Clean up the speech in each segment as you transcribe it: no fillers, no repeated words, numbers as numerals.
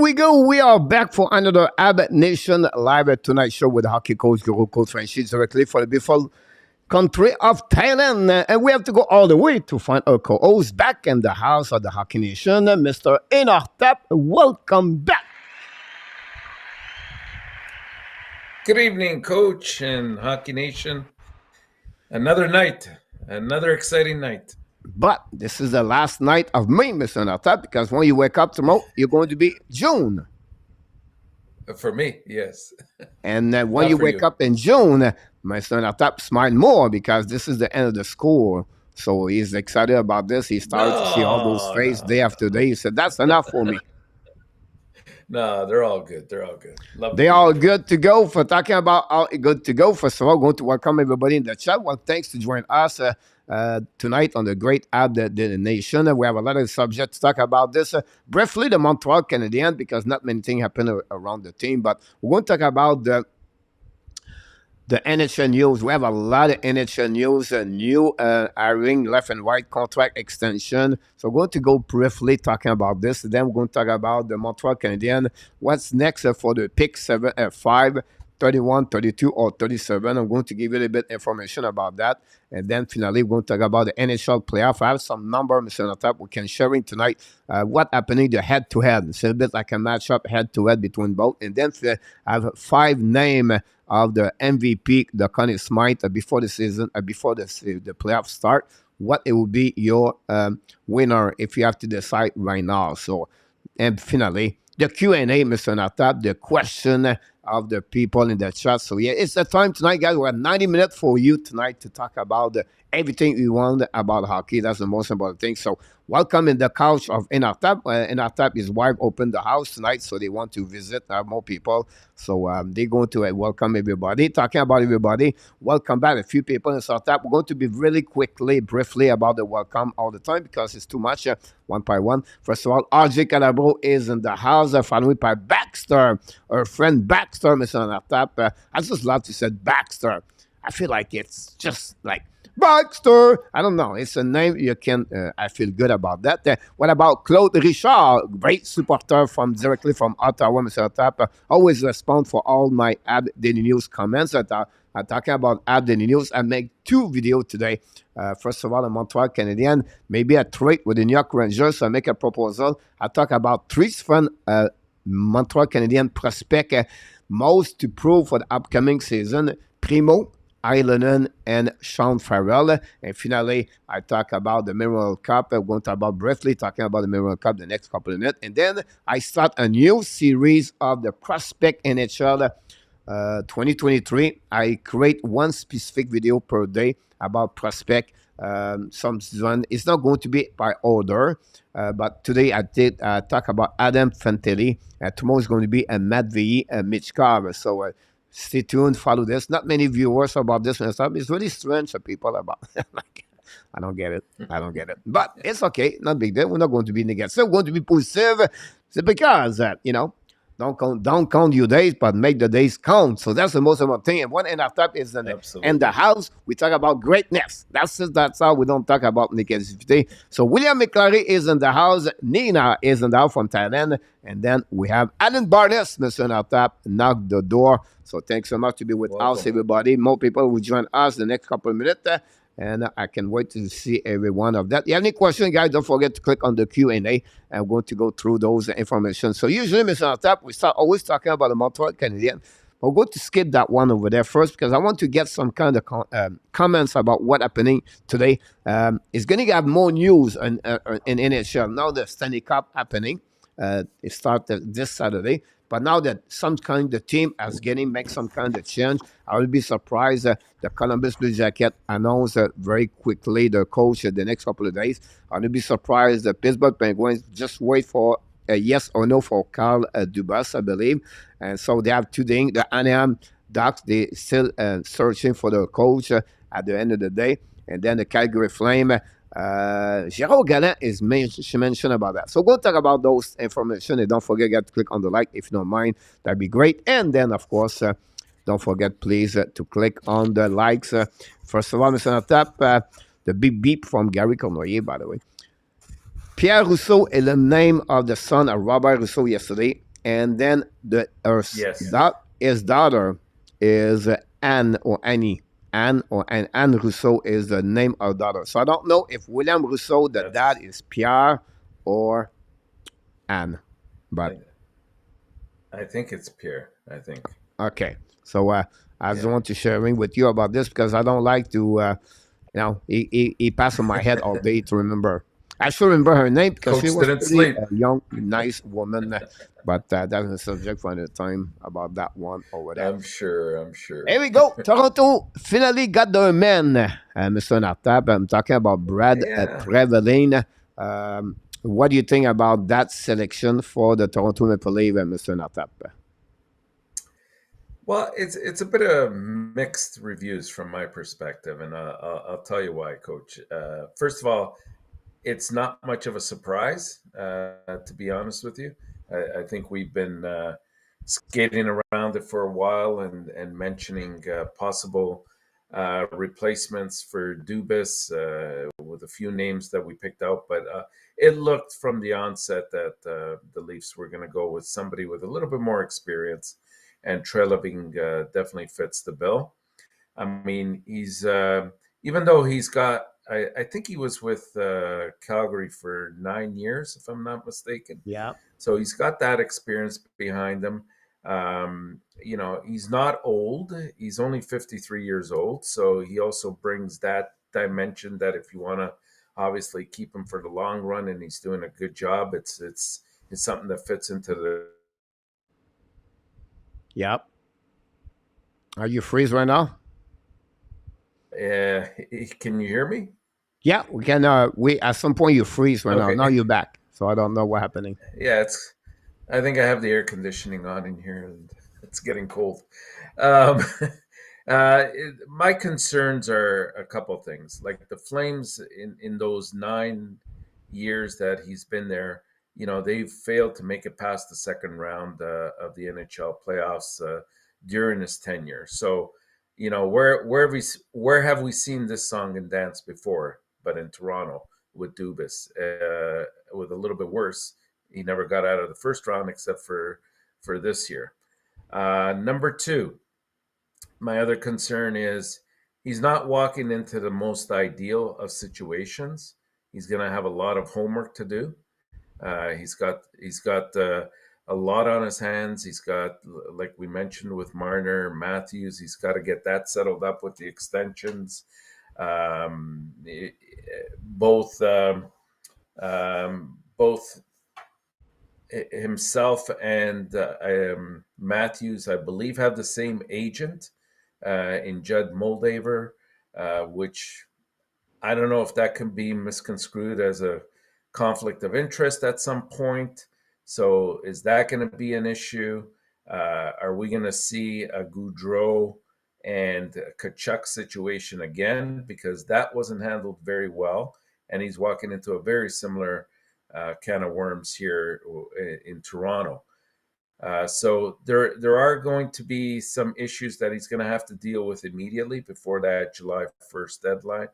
we go. We are back for another Ab Nation Live Tonight show with hockey coach, Guru Coach FRENCHY, directly for the beautiful country of Thailand. And we have to go all the way to find our co-host back in the house of the Hockey Nation, Mr. Inartap. Welcome back. Good evening, Coach and Hockey Nation. Another night, another exciting night. But this is the last night of May, Mr. Inartap, because when you wake up tomorrow, you're going to be June. For me, yes. And when you wake up in June, my son Atap smiled more because this is the end of the school. So he's excited about this. He started to see all those faces day after day. He said, that's enough for me. No, they're all good. They're all good. They're all good to go. For talking about all good to go, first of all, going to welcome everybody in the chat. Well, thanks to join us tonight on the great Ab the Nation. We have a lot of subjects to talk about this. Briefly, the Montreal Canadiens, because not many things happen around the team, but we're going to talk about the NHL news. We have a lot of NHL news, new hiring, left and right contract extension. So we're going to go briefly talking about this. Then we're going to talk about the Montreal Canadiens. What's next for the pick 5, 31, 32, or 37. I'm going to give you a little bit information about that. And then finally, we're going to talk about the NHL playoff. I have some number, Mr. Natap, we can share in tonight. What happening the head-to-head. It's a bit like a matchup head-to-head between both. And then I have 5 names of the MVP, the Connie Smythe, before the season, before the playoffs start. What it will be your winner if you have to decide right now. So, and finally, the Q&A, Mr. Natap, the question of the people in the chat. So, yeah, it's the time tonight, guys. We have 90 minutes for you tonight to talk about everything you want about hockey. That's the most important thing. So, welcome in the couch of Inartap. Inartap, his wife opened the house tonight, so they want to visit more people. So, they're going to welcome everybody. Talking about everybody, welcome back. A few people in Inartap. We're going to be really briefly about the welcome all the time because it's too much, one by one. First of all, RJ Calabro is in the house, followed by Baxter, our friend Baxter, Mr. Inartap. I just love to say Baxter. I feel like it's just like Baxter. I don't know. It's a name you can. I feel good about that. What about Claude Richard? Great supporter directly from Ottawa, Mr. Tap. Always respond for all my Ab Daily News comments that are talking about Ab Daily News. I make 2 videos today. First of all, the Montreal Canadiens, maybe a trade with the New York Rangers. So I make a proposal. I talk about 3 fun Montreal Canadiens prospect most to prove for the upcoming season. Primo, Ilonen, and Sean Farrell. And finally, I talk about the Memorial Cup. I'm going to talk about briefly talking about the Memorial Cup the next couple of minutes. And then I start a new series of the Prospect NHL 2023. I create 1 specific video per day about Prospect. It's not going to be by order, but today I did talk about Adam Fantilli. Tomorrow is going to be a Matvei Michkov. So stay tuned, follow this. Not many viewers about this and stuff. It's really strange for people about like, I don't get it. But it's okay. Not big deal. We're not going to be negative. We're going to be positive. It's because, don't count your days, but make the days count. So that's the most important thing. And one end of top is in the house. We talk about greatness. That's how we don't talk about negativity. So William McClary is in the house. Nina is in the house from Thailand. And then we have Alan Barnes, Mr. Natap, knock the door. So thanks so much to be with us, everybody. More people will join us the next couple of minutes. And I can wait to see every one of that. You have any questions, guys, don't forget to click on the Q&A. And I'm going to go through those information. So usually, Mr. Natap, we start always talking about the Montreal Canadiens. But we're going to skip that one over there first because I want to get some kind of comments about what's happening today. It's going to have more news in NHL. Now the Stanley Cup happening. It started this Saturday. But now that some kind the team is make some kind of change, I will be surprised the Columbus Blue Jackets announced very quickly the coach the next couple of days. I will be surprised the Pittsburgh Penguins just wait for a yes or no for Carl Dubas, I believe. And so they have 2 things. The Anaheim Ducks, they still searching for the coach at the end of the day. And then the Calgary Flame, Gérard Gallant she mentioned about that. So go talk about those information and don't forget to click on the like if you don't mind. That'd be great. And then of course, don't forget please to click on the likes. First of all, Mr. Natap, the big beep from Gary Cournoyer, by the way. Pierre Rousseau is the name of the son of Robert Rousseau yesterday. and then Yes, his daughter is Anne or Annie. Anne Rousseau is the name of daughter. So I don't know if William Rousseau, the dad, that's. is Pierre or Anne. But I, I think it's Pierre. I think. okay. So I just Yeah. want to sharing with you about this because I don't like to he passed on my head all day to remember. I should remember her name because she Coach was didn't pretty sleep. young, nice woman. But that's a subject for another time about that one over there. I'm sure. I'm sure. Here we go. Toronto finally got their man, Mr. Nartab. I'm talking about Brad Yeah. Trevelin. What do you think about that selection for the Toronto Maple Leafs, Mr. Nartab? Well, it's a bit of mixed reviews from my perspective, and I'll tell you why, Coach. First of all, it's not much of a surprise, to be honest with you. I think we've been skating around it for a while and mentioning possible replacements for Dubas with a few names that we picked out. But it looked from the onset that the Leafs were going to go with somebody with a little bit more experience, and Treliving definitely fits the bill. I mean, he's even though he's got, I think he was with Calgary for 9 years, if I'm not mistaken. Yeah. So he's got that experience behind him. He's not old. He's only 53 years old. So he also brings that dimension that if you want to obviously keep him for the long run and he's doing a good job, it's something that fits into the. Yep. Are you freeze right now? Can you hear me? Yeah, we can. We at some point you freeze right now. Okay. Now you're back. So I don't know what's happening. Yeah, it's. I think I have the air conditioning on in here, and it's getting cold. Um, my concerns are a couple things. Like the Flames, in those 9 years that he's been there, they've failed to make it past the second round of the NHL playoffs during his tenure. So, where have we seen this song and dance before? But in Toronto with Dubas, with a little bit worse, he never got out of the first round except for this year. Number two, my other concern is he's not walking into the most ideal of situations. He's going to have a lot of homework to do. He's got a lot on his hands. He's got, like we mentioned with Marner, Matthews. He's got to get that settled up with the extensions. Um, both both himself and Matthews, I believe, have the same agent in Judd Moldaver, which I don't know if that can be misconstrued as a conflict of interest at some point. So is that going to be an issue? Are we going to see a Goudreau and Kachuk situation again? Because that wasn't handled very well. And he's walking into a very similar can of worms here in Toronto. So there are going to be some issues that he's going to have to deal with immediately before that July 1st deadline.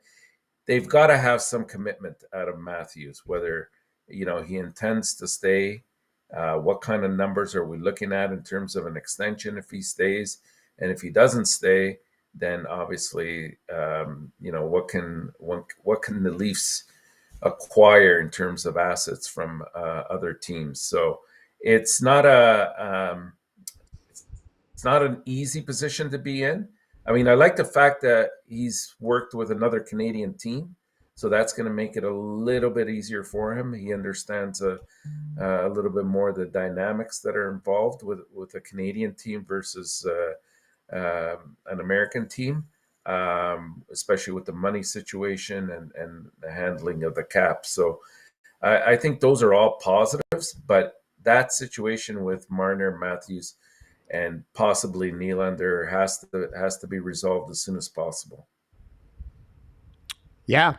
They've got to have some commitment out of Matthews, whether he intends to stay. What kind of numbers are we looking at in terms of an extension if he stays, and if he doesn't stay, then obviously, what can the Leafs acquire in terms of assets from other teams? So it's not it's not an easy position to be in. I mean, I like the fact that he's worked with another Canadian team, so that's going to make it a little bit easier for him. He understands a little bit more of the dynamics that are involved with a Canadian team versus an American team, especially with the money situation and the handling of the cap. So I think those are all positives, but that situation with Marner, Matthews, and possibly Nylander has to be resolved as soon as possible. Yeah.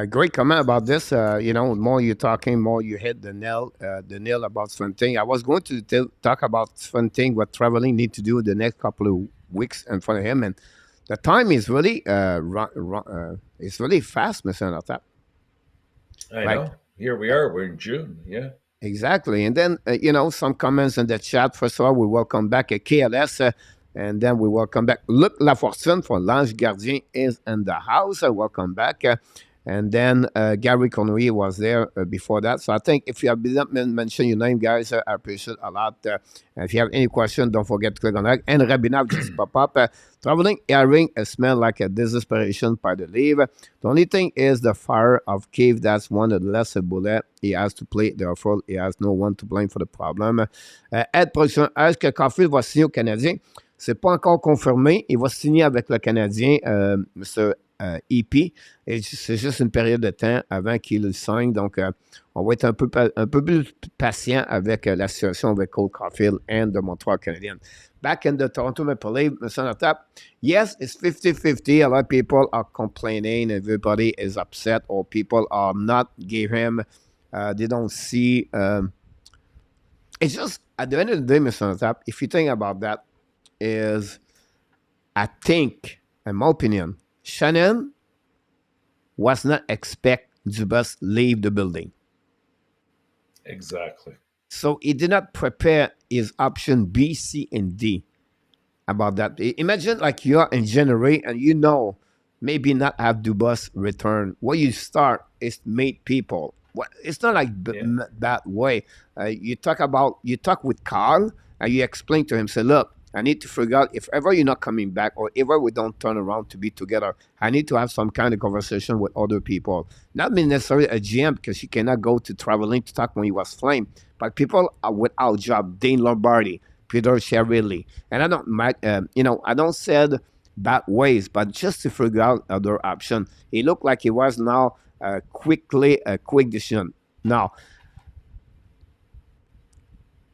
Great comment about this. More you're talking, more you hit the nail about Sventing. I was going to talk about Sventing, what traveling need to do the next couple of weeks in front of him, and the time is really, it's really fast, Mr. Natap. I Like, know. Here we uh, are. We're in June. Yeah. Exactly. And then, some comments in the chat. First of all, we welcome back a KLS, and then we welcome back Luc Lafortune for L'Ange Gardien is in the house. Welcome back. And then Gary Cournoyer was there before that. So I think if you have been mention your name, guys, I appreciate a lot. If you have any question, don't forget to click on that. And Rabinav just pop up. Traveling, hearing a smell like a desperation by the leave. The only thing is the fire of Kiev. That's one of the lesser bullet. He has to play. Therefore, he has no one to blame for the problem. Ed Production, est-ce que Caulfield va signer au Canadien? C'est pas encore confirmé. Il va signer avec le Canadien, M. EP. Et c'est juste une période de temps avant qu'il le signe. Donc, on va être un peu plus patient avec la situation avec Cole Caulfield and the Montreal Canadiens. Back in the Toronto Maple Leafs, Mr. Natap, yes, it's 50-50. A lot of people are complaining. Everybody is upset, or people are not give him. They don't see. It's just at the end of the day, Mr. Natap, if you think about that, is I think, in my opinion, Shannon was not expect Dubas leave the building. Exactly. So he did not prepare his option B, C, and D about that. Imagine like you are in January and maybe not have Dubas return. What you start is meet people. It's not like that way. You talk with Carl and you explain to him, say, look, I need to figure out if ever you're not coming back or ever we don't turn around to be together, I need to have some kind of conversation with other people. Not necessarily a GM because he cannot go to traveling to talk when he was flame, but people are without job. Dane Lombardi, Peter Chiarelli. And I don't said bad ways, but just to figure out other option. It looked like he was now a quick decision. Now,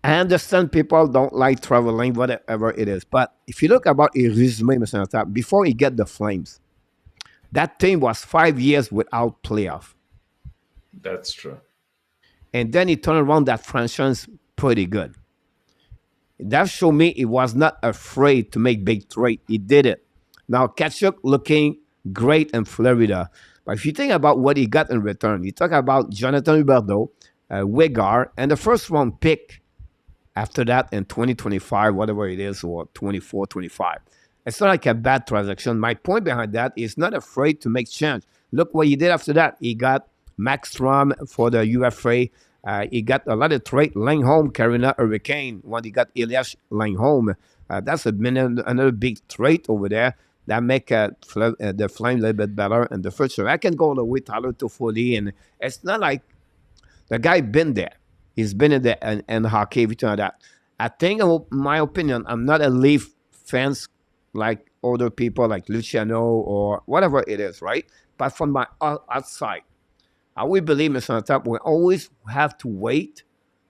I understand people don't like traveling, whatever it is. But if you look about his resume, Mr. Natap, before he get the Flames, that team was 5 years without playoff. That's true. And then he turned around that franchise pretty good. That showed me he was not afraid to make big trade. He did it. Now, Kachuk looking great in Florida. But if you think about what he got in return, you talk about Jonathan Huberdeau, Wiggar, and the first round pick after that in 2025, whatever it is, or 24, 25. It's not like a bad transaction. My point behind that is not afraid to make change. Look what he did after that. He got Max Strom for the UFA. He got a lot of trade. Langholm, Carolina Hurricane, when he got Elias Langholm. That's another big trade over there that make the Flame a little bit better in the future. I can go all the way Tyler Toffoli, and it's not like the guy been there. He's been in the in hockey, everything like that. I think, in my opinion, I'm not a Leaf fans like other people like Luciano or whatever it is, right? But from my outside, I will believe, Mr. Natap, we always have to wait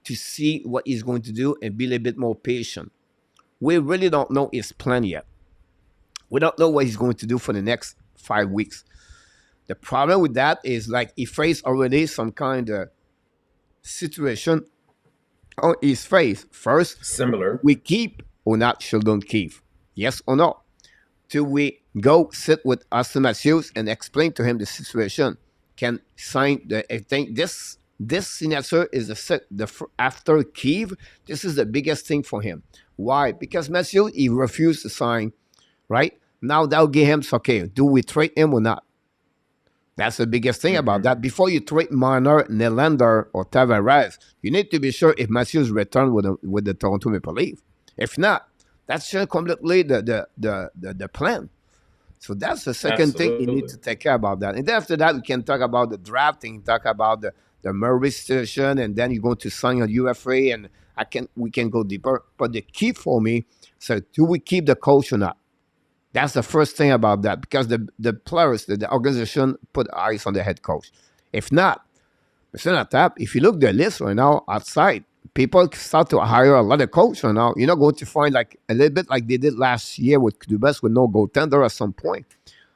to see what he's going to do and be a little bit more patient. We really don't know his plan yet. We don't know what he's going to do for the next 5 weeks. The problem with that is like he faced already some kind of situation on his face. First, Similar. we keep or not Sheldon Keefe? Yes or no? Do we go sit with Austin Matthews and explain to him the situation? Can sign the? I think this signature is after Kiev. This is the biggest thing for him. Why? Because Matthews he refused to sign. Right now, that'll give him okay. Do we trade him or not? That's the biggest thing about that. Before you trade Marner, Nylander, or Tavares, you need to be sure if Matthews returned with the Toronto Maple Leafs. If not, that's completely the plan. So that's the second thing you need to take care about that. And then after that, we can talk about the drafting, talk about the Murray situation, and then you're going to sign a UFA, and we can go deeper. But the key for me, so do we keep the coach or not? That's the first thing about that, because the players, the organization put eyes on the head coach. If not, Mr. Natap, if you look at the list right now outside, people start to hire a lot of coaches right now. You're not going to find like a little bit like they did last year with Dubas with no goaltender at some point.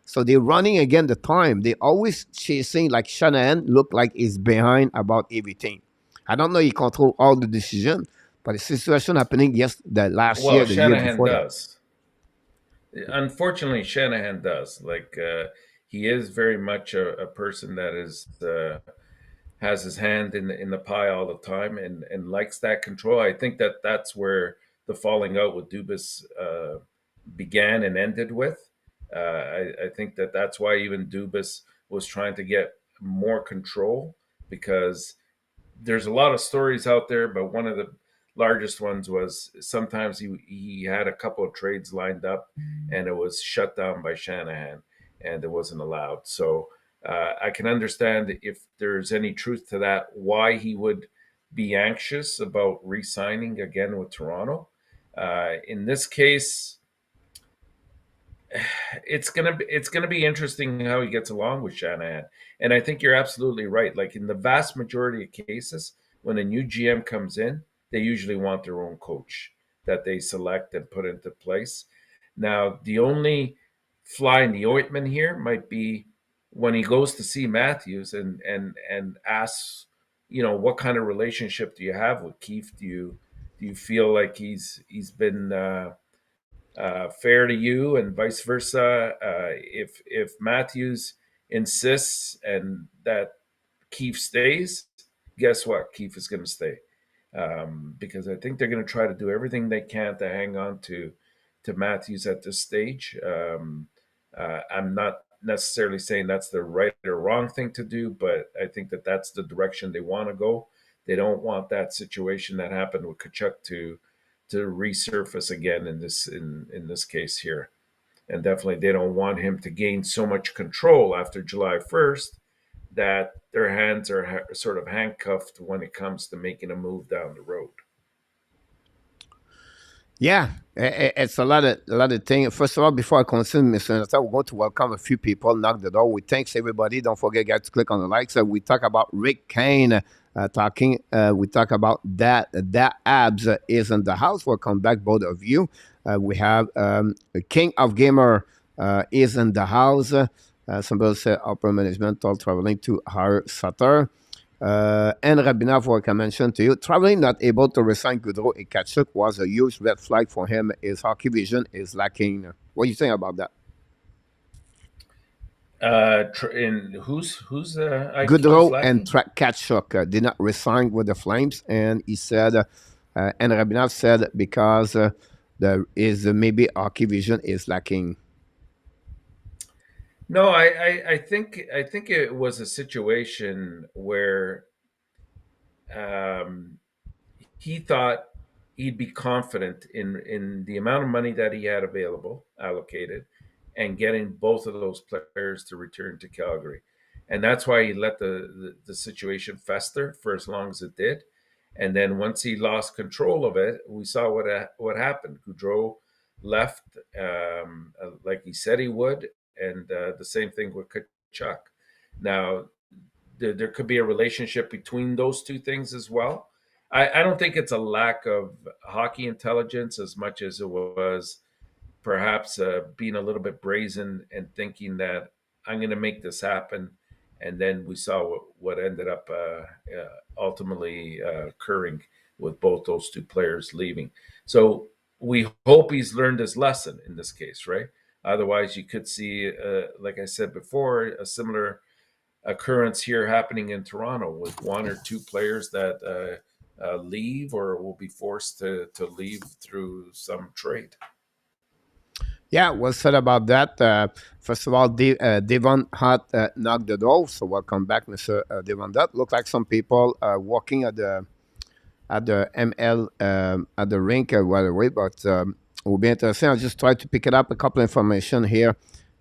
So they're running again the time. They always chasing like Shanahan look like he's behind about everything. I don't know he control all the decision, but the situation happening last year, the Shanahan year before does. Unfortunately, Shanahan does. Like he is very much a person that is has his hand in the pie all the time and likes that control. I think that that's where the falling out with Dubas began and ended with. I think that that's why even Dubas was trying to get more control, because there's a lot of stories out there, but one of the largest ones was sometimes he had a couple of trades lined up and it was shut down by Shanahan and it wasn't allowed. So I can understand if there's any truth to that, why he would be anxious about re-signing again with Toronto. In this case, it's gonna be interesting how he gets along with Shanahan. And I think you're absolutely right. Like in the vast majority of cases, when a new GM comes in, they usually want their own coach that they select and put into place. Now, the only fly in the ointment here might be when he goes to see Matthews and asks, what kind of relationship do you have with Keefe? Do you feel like he's been fair to you, and vice versa? If Matthews insists and that Keefe stays, guess what? Keefe is going to stay, because I think they're going to try to do everything they can to hang on to Matthews at this stage. I'm not necessarily saying that's the right or wrong thing to do, but I think that that's the direction they want to go. They don't want that situation that happened with Kachuk to resurface again in this case here. And definitely they don't want him to gain so much control after July 1st that their hands are sort of handcuffed when it comes to making a move down the road. Yeah, it's a lot of things. First of all, before I continue, Mr. Nata, we're going to welcome a few people, knock the door. We thanks everybody. Don't forget, guys, to click on the likes. We talk about Rick Kane talking. We talk about that abs is in the house. Welcome back, both of you. We have King of Gamer is in the house. Somebody said upper management all traveling to hire Sutter. And Rabina, for like I mentioned to you, traveling not able to resign Goudreau and Kachuk was a huge red flag for him. His hockey vision is lacking. What do you think about that? And whose IQ is Goudreau and lacking? Kachuk did not resign with the Flames, and he said, and Rabinov said because there is maybe hockey vision is lacking. No, I think it was a situation where um, he thought he'd be confident in the amount of money that he had available allocated and getting both of those players to return to Calgary. And that's why he let the situation fester for as long as it did. And then once he lost control of it, we saw what happened. Goudreau left, like he said he would, and the same thing with Kachuk. Now, there could be a relationship between those two things as well. I don't think it's a lack of hockey intelligence as much as it was perhaps being a little bit brazen and thinking that I'm going to make this happen. And then we saw what ended up ultimately occurring with both those two players leaving. So we hope he's learned his lesson in this case, right? Otherwise, you could see, like I said before, a similar occurrence here happening in Toronto with one or two players that leave or will be forced to leave through some trade. Yeah, well said about that. First of all, Devon Hunt knocked the door, so welcome back, Mr. Devon. That looked like some people walking at the ML at the rink right away, but it will be interesting. I'll just try to pick it up a couple of information here.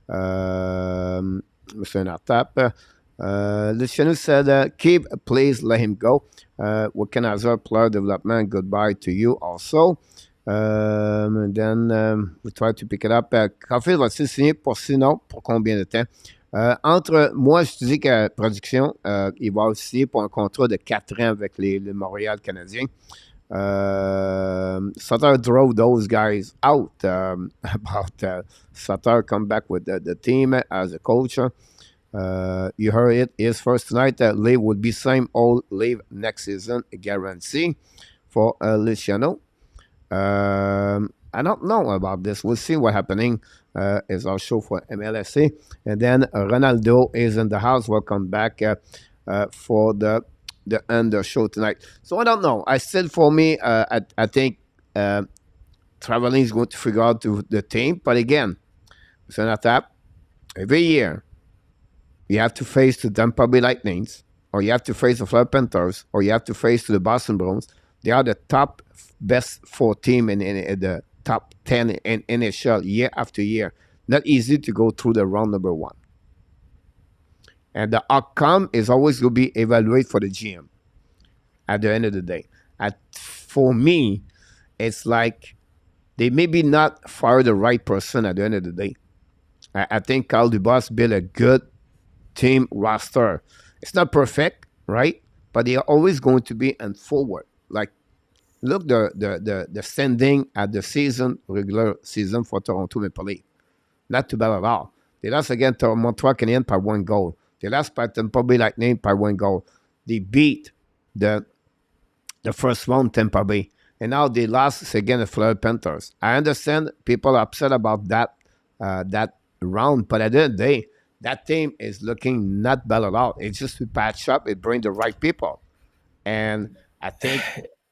Mr. Natap. Luciano said, Keep, please let him go. Wickenheiser, player development, goodbye to you also. And then we try to pick it up. Caulfield va-t-il signer pour sinon, pour combien de temps? Entre moi, je te dis que production, il va signer pour un contrat de 4 ans avec les Montréal Canadiens. Sutter drove those guys out. About Sutter come back with the team as a coach. You heard it is first tonight. Leave would be same old leave next season, guarantee for Luciano. I don't know about this. We'll see what happening. Is our show for MLSC. And then Ronaldo is in the house. Welcome back. for the end of show tonight. So I don't know. I still, for me, I think uh, traveling is going to figure out the team. But again, it's not that every year you have to face the Tampa Bay Lightnings, or you have to face the Florida Panthers, or you have to face the Boston Bruins. They are the top best four team in the top 10 in NHL year after year. Not easy to go through the round number one. And the outcome is always going to be evaluated for the GM at the end of the day. For me, it's like they maybe not fire the right person at the end of the day. I think Carl Dubas built a good team roster. It's not perfect, right? But they are always going to be and forward. Like, look the standing at the season, regular season for Toronto Maple Leafs. Not too bad at all. They lost again to Montreal Canadiens by one goal. They lost by Tampa Bay Lightning by one goal. They beat the the first round Tampa Bay, and now they lost again the Florida Panthers. I understand people are upset about that round, but at the end of the day, that team is looking not bad at all. It's just to patch up, it bring the right people, and I think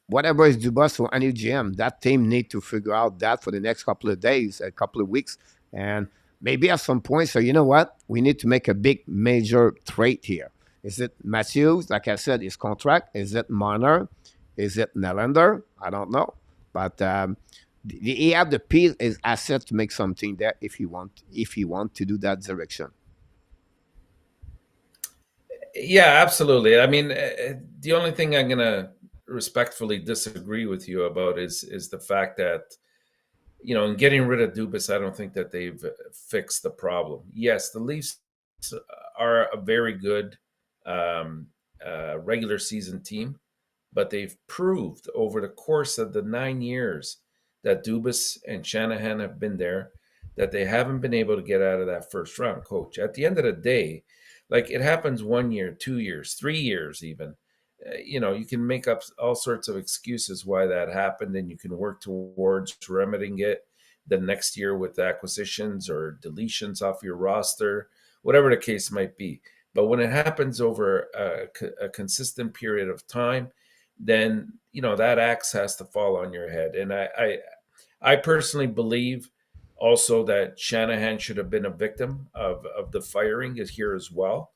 whatever is Dubas or any GM, that team need to figure out that for the next couple of days, a couple of weeks, and maybe at some point. So you know what? We need to make a big major trade here. Is it Matthews? Like I said, his contract. Is it Marner? Is it Nylander? I don't know, but he have the piece is asset to make something there if he want to do that direction. Yeah, absolutely. I mean, the only thing I'm gonna respectfully disagree with you about is the fact that, in getting rid of Dubas, I don't think that they've fixed the problem. Yes, the Leafs are a very good um, regular season team, but they've proved over the course of the 9 years that Dubas and Shanahan have been there that they haven't been able to get out of that first round. Coach, at the end of the day, like it happens 1 year, 2 years, 3 years, even. You can make up all sorts of excuses why that happened, and you can work towards remedying it the next year with acquisitions or deletions off your roster, whatever the case might be. But when it happens over a consistent period of time, then that axe has to fall on your head. And I personally believe also that Shanahan should have been a victim of the firing is here as well,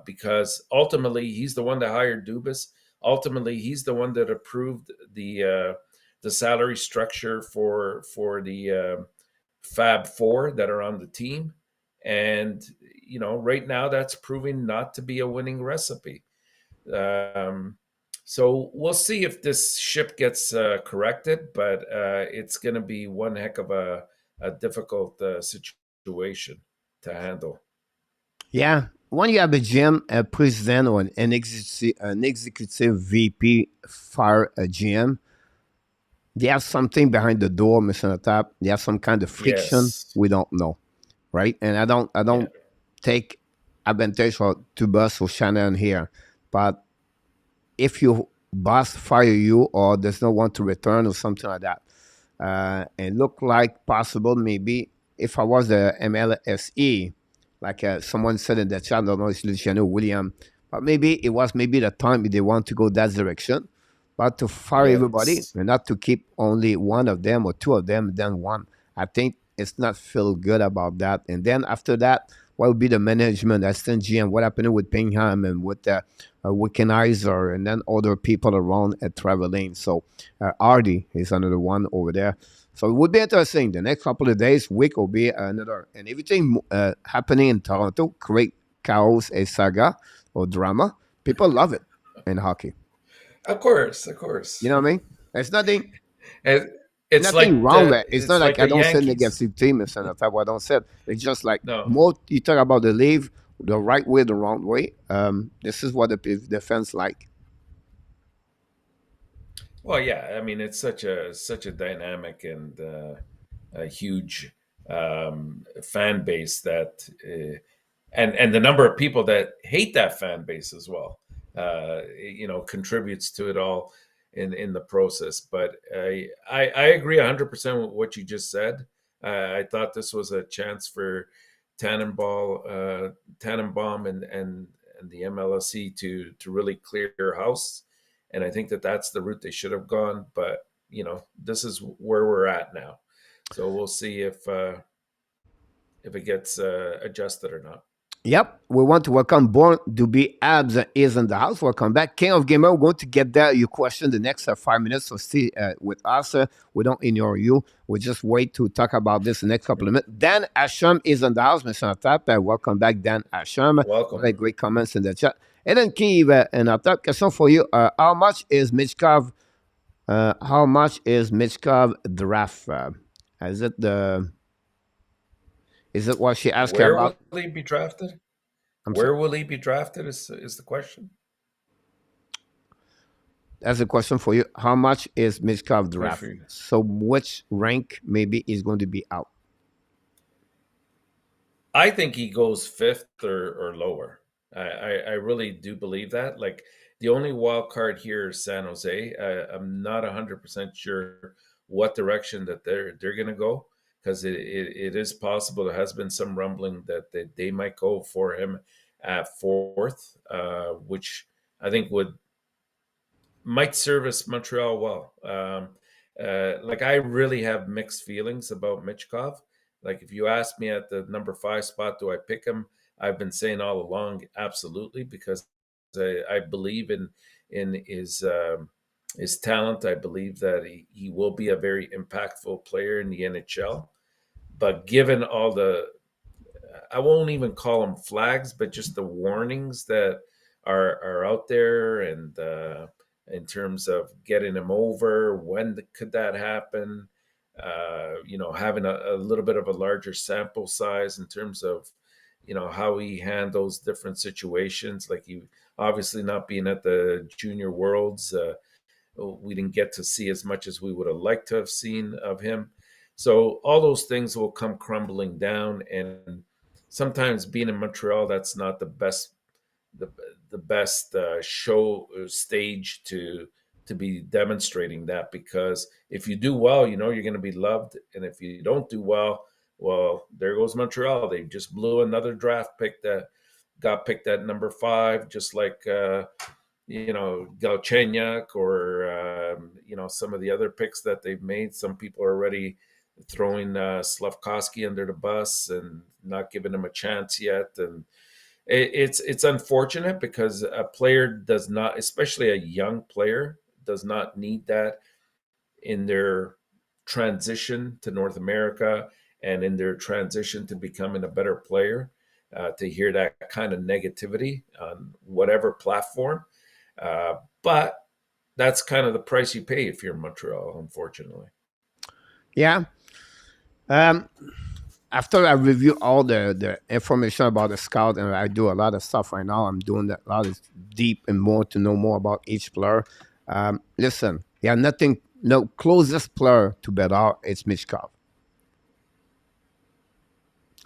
because ultimately he's the one that hired Dubas. Ultimately, he's the one that approved the salary structure for the Fab Four that are on the team, and right now that's proving not to be a winning recipe. Um, so we'll see if this ship gets corrected, but it's going to be one heck of a difficult situation to handle. Yeah, when you have a GM, a president, or an executive VP fire a GM, they have something behind the door, Mr. Natap. They have some kind of friction Yes. we don't know, right? And I Yeah. don't take advantage of Tubus or Shannon here, but if your boss fire you or there's no one to return or something like that, and look like possible maybe if I was the MLSE, like someone said in the chat, I don't know if it's Luciano William, but maybe it was maybe the time they want to go that direction, but to fire everybody Yes. and not to keep only one of them or two of them, then one. I think it's not feel good about that. And then after that, what would be the management, assistant GM, what happened with Pingham and with Wickenheiser and then other people around at traveling. So Artie is another one over there. So it would be interesting. The next couple of days, week will be another, and everything happening in Toronto, create chaos, a saga or drama. People love it in hockey. Of course, of You course. know what I mean? There's And it's nothing like wrong with it. It's not like I the don't say Yankees. negative team, it's not what I don't say. It's just like No. more you talk about the leave the right way, the wrong way. This is what the fans like. Well, yeah. I mean, it's such a dynamic and a huge fan base that, and the number of people that hate that fan base as well, contributes to it all in the process. But I agree 100% with what you just said. I thought this was a chance for Tannenbaum and and the MLSE to really clear house. And I think that that's the route they should have gone. But this is where we're at now. So we'll see if it gets adjusted or not. Yep, we want to welcome Born to be Abs is in the house. Welcome back, King of Gamer. We're going to get there. Your question the next 5 minutes. So stay with us. We don't ignore you. We just wait to talk about this the next couple of minutes. Dan Asham is in the house, Mr. Atap. Welcome back, Dan Asham. Welcome. Very great comments in the chat. And then Kiev and Atap, question for you. How much is Michkov? How much is Michkov draft? Is it the? Is it what she asked Where about? will he be drafted? I'm Where sorry. will he be drafted is the question. That's a question for you. How much is Michkov Good draft? for you. So which rank maybe is going to be out? I think he goes fifth or lower. I really do believe that. Like the only wild card here is San Jose. I'm not 100% sure what direction that they're going to go, because it is possible. There has been some rumbling that they might go for him at fourth, which I think might service Montreal well. Like I really have mixed feelings about Michkov. Like if you ask me at the number 5 spot, do I pick him? I've been saying all along, absolutely, because I believe in his talent. I believe that he will be a very impactful player in the NHL. But given all I won't even call them flags, but just the warnings that are out there, and in terms of getting him over, when could that happen? Having a little bit of a larger sample size in terms of, how he handles different situations. Like he obviously not being at the Junior Worlds, we didn't get to see as much as we would have liked to have seen of him. So all those things will come crumbling down, and sometimes being in Montreal, that's not the the best show stage to be demonstrating that, because if you do well, you're going to be loved, and if you don't do well, there goes Montreal. They just blew another draft pick that got picked at number 5, just like Galchenyuk, or some of the other picks that they've made. Some people are already throwing Slavkovsky under the bus and not giving him a chance yet, and it's unfortunate, because a player does not, especially a young player, does not need that in their transition to North America and in their transition to becoming a better player, to hear that kind of negativity on whatever platform. But that's kind of the price you pay if you're in Montreal, unfortunately. Yeah. After I review all the information about the scout, and I do a lot of stuff right now, I'm doing a lot of deep and more to know more about each player. Listen, yeah, nothing, no closest player to Bedard, it's Michkov.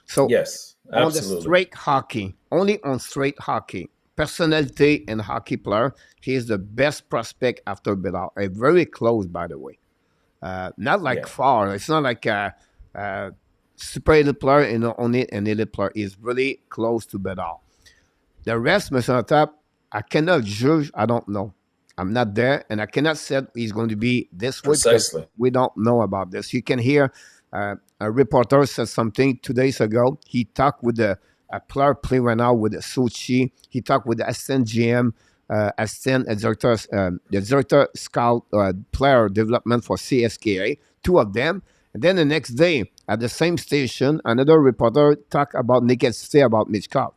So Yes, on the absolutely. straight hockey, only on straight hockey, personality and hockey player, he is the best prospect after Bedard. Very close, by the way. Not like Yeah, far. It's not like a super elite player and only an elite player. Is really close to Bedard. The rest, Mr. Top, I cannot judge. I don't know. I'm not there, and I cannot say he's going to be this way because precisely. we don't know about this. You can hear a reporter said something 2 days ago. He talked with a player playing right now with Sochi. He talked with the assistant GM, assistant the director scout player development for CSKA, two of them. And then the next day at the same station, another reporter talked about negativity about Michkov.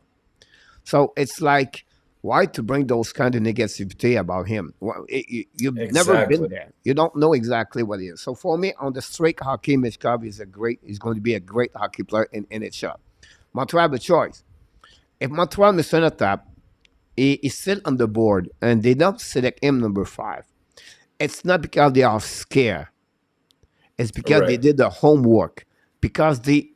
So it's like, why to bring those kind of negativity about him? Well, you've never been Exactly. there. You don't know exactly what he is. So for me, on the straight hockey, Michkov is going to be a great hockey player in NHL. Montreal have a choice. If Montreal Mr. Natap is still on the board and they don't select him number 5, it's not because they are scared. It's because they Right. did the homework, because they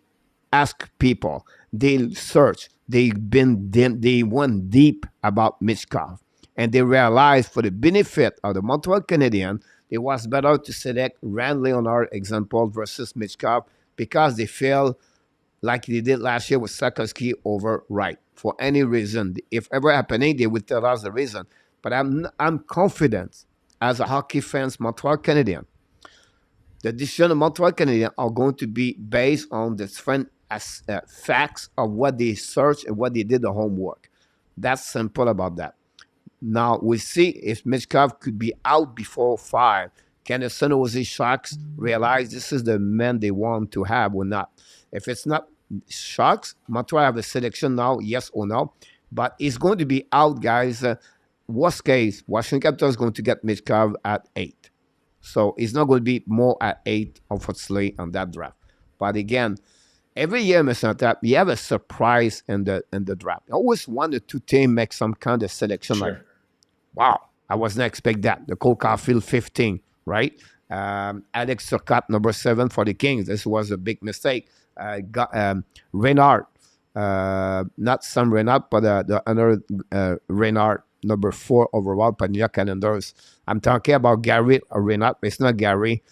ask people, they search, they went deep about Michkov, and they realized for the benefit of the Montreal Canadiens, it was better to select Rand Leonard example versus Michkov, because they feel like they did last year with Sarkowski over Wright. for any reason. If ever happening, they will tell us the reason. But I'm confident as a hockey fans, Montreal Canadiens, the decision of Montreal Canadiens are going to be based on the different facts of what they searched and what they did the homework. That's simple about that. Now we see if Michkov could be out before 5. Can the San Jose Sharks realize this is the man they want to have or not? If it's not Sharks, Montreal have a selection now, yes or no. But he's going to be out, guys. Worst case, Washington Capitals is going to get Michkov at 8. So it's not going to be more at 8, unfortunately, on that draft. But again, every year, Mr. Tap, you have a surprise in the draft. You always one or two teams make some kind of selection like, wow, I wasn't expect that. The Cole Caulfield 15, right? Alex Turcotte, number 7 for the Kings. This was a big mistake. Reynard, not Sam Reynard, but the other Reynard, number 4 overall, for New York Islanders. I'm talking about Gary Reynard. It's not Gary.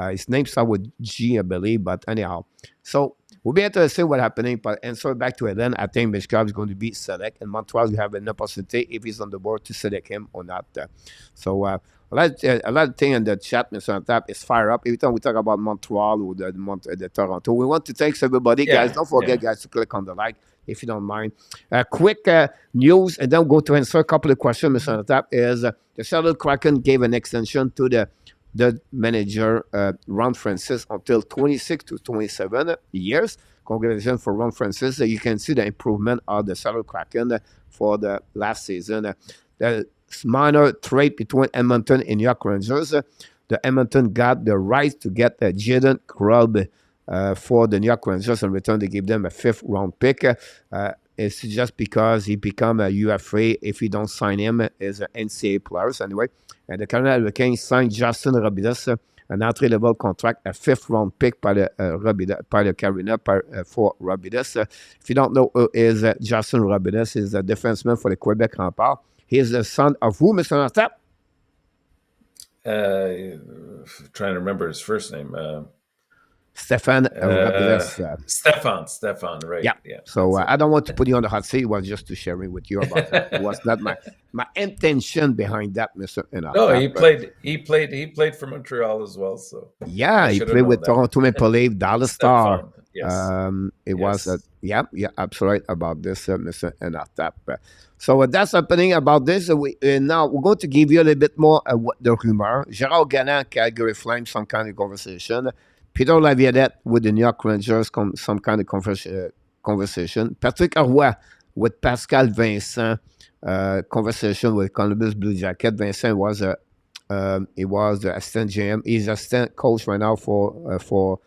His name starts with G, I believe, but anyhow. So we'll be able to see what's happening. But answer back to Ellen, I think Michkov is going to be select, and Montreal will have an opportunity if he's on the board to select him or not. So a lot of things in the chat, Mr. Tap, is fire up. Every time we talk about Montreal or the Toronto, we want to thank everybody, guys. Don't forget, guys, to click on the like if you don't mind. Quick news, and then we'll go to answer a couple of questions, Mr. Tap, is the Seattle Kraken gave an extension to the manager, Ron Francis, until 26 to 27 years. Congratulations for Ron Francis. You can see the improvement of the Seattle Kraken for the last season. The minor trade between Edmonton and New York Rangers. The Edmonton got the right to get Jaden Krubb for the New York Rangers. In return, they give them a 5th round pick. It's just because he become a UFA. If you don't sign him as an NCAA players anyway. And the Carolina Hurricanes signed Justin Robidas, an entry-level contract, a 5th round pick par the Carolina for Robidas. If you don't know who is Justin Robidas, he's a defenseman for the Quebec Remparts. He is the son of who, Mr. Nastap? Trying to remember his first name. Stefan Robidas. Stefan, right. Yeah. So I don't want to put you on the hot seat. It was just to share with you about that. It was not my intention behind that, Mr. No, he played for Montreal as well. So yeah, he played with Toronto Maple Leaf, Dallas Star. Yes. It was absolutely about this, Mr. Enartap. So that's happening about this. Now we're going to give you a little bit more the rumor. Gérard Galland, Calgary Flames, some kind of conversation. Peter Laviolette with the New York Rangers, some kind of conversation. Patrick Roy with Pascal Vincent, conversation with Columbus Blue Jacket. Vincent was he was the assistant GM. He's assistant coach right now for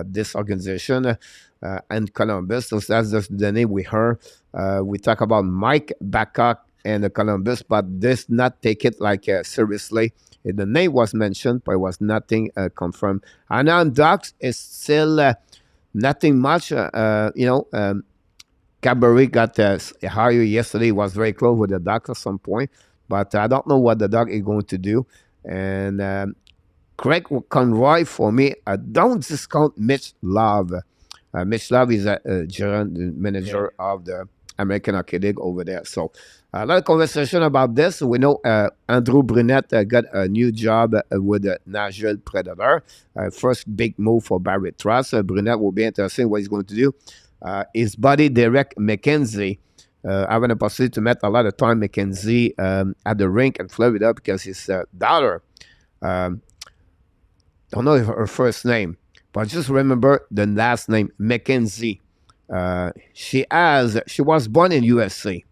this organization and Columbus. So that's just the name we heard. We talk about Mike Babcock and the Columbus, but this not take it like seriously. The name was mentioned, but it was nothing confirmed. Anaheim Ducks is still nothing much. Cabaret got hired yesterday. He was very close with the Ducks at some point, but I don't know what the Ducks is going to do. And Craig Conroy, for me, don't discount Mitch Love. Mitch Love is a general manager of the American Hockey League over there. So a lot of conversation about this. We know Andrew Brunette got a new job with the Nashville Predator. First big move for Barry Trotz. Brunette will be interesting what he's going to do. His buddy Derek McKenzie having a possibility to meet a lot of time McKenzie at the rink in Florida because his daughter, don't know her first name, but just remember the last name, McKenzie. She was born in USA.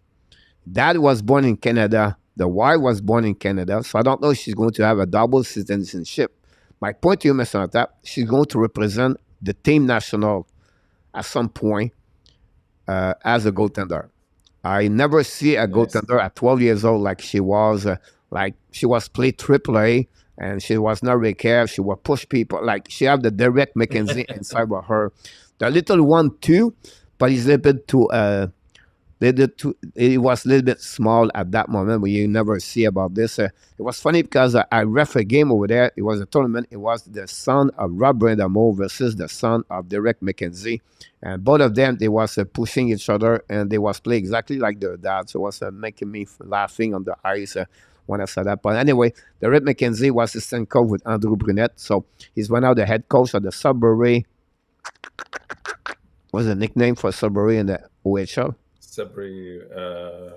Dad was born in Canada. The wife was born in Canada. So I don't know if she's going to have a double citizenship. My point to you, Mr. Natap, she's going to represent the team national at some point as a goaltender. I never see a goaltender at 12 years old like she was played AAA and she was not really care. She would push people. Like she have the direct McKenzie inside of her. The little one too, but he's a little bit too It was a little bit small at that moment, but you never see about this. It was funny because I ref a game over there. It was a tournament. It was the son of Rob Brindamo versus the son of Derek McKenzie, and both of them they was pushing each other, and they was playing exactly like their dad. So it was making me laughing on the ice. When I saw that. But anyway, Derek McKenzie was assistant coach with Andrew Brunette. So he's one of the head coach of the Sudbury. What's the nickname for Sudbury in the OHL? Sudbury,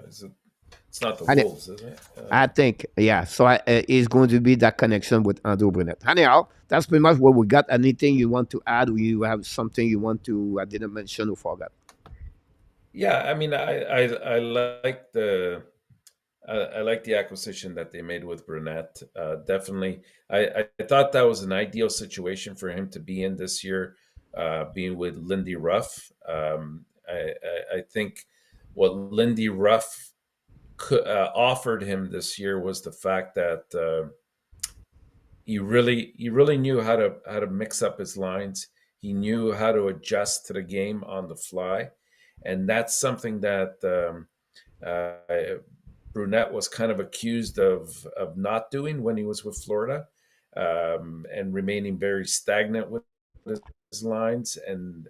it's not the And Wolves, is it? I think, yeah. So it's going to be that connection with Andrew Brunette. Anyhow, that's pretty much what we got. Anything you want to add? Or you have something you want to, I didn't mention or forgot? Yeah, I mean, I like I like the acquisition that they made with Brunette. Definitely, I thought that was an ideal situation for him to be in this year, being with Lindy Ruff. I think what Lindy Ruff offered him this year was the fact that he really knew how to mix up his lines. He knew how to adjust to the game on the fly, and that's something that Brunette was kind of accused of not doing when he was with Florida, and remaining very stagnant with his lines, and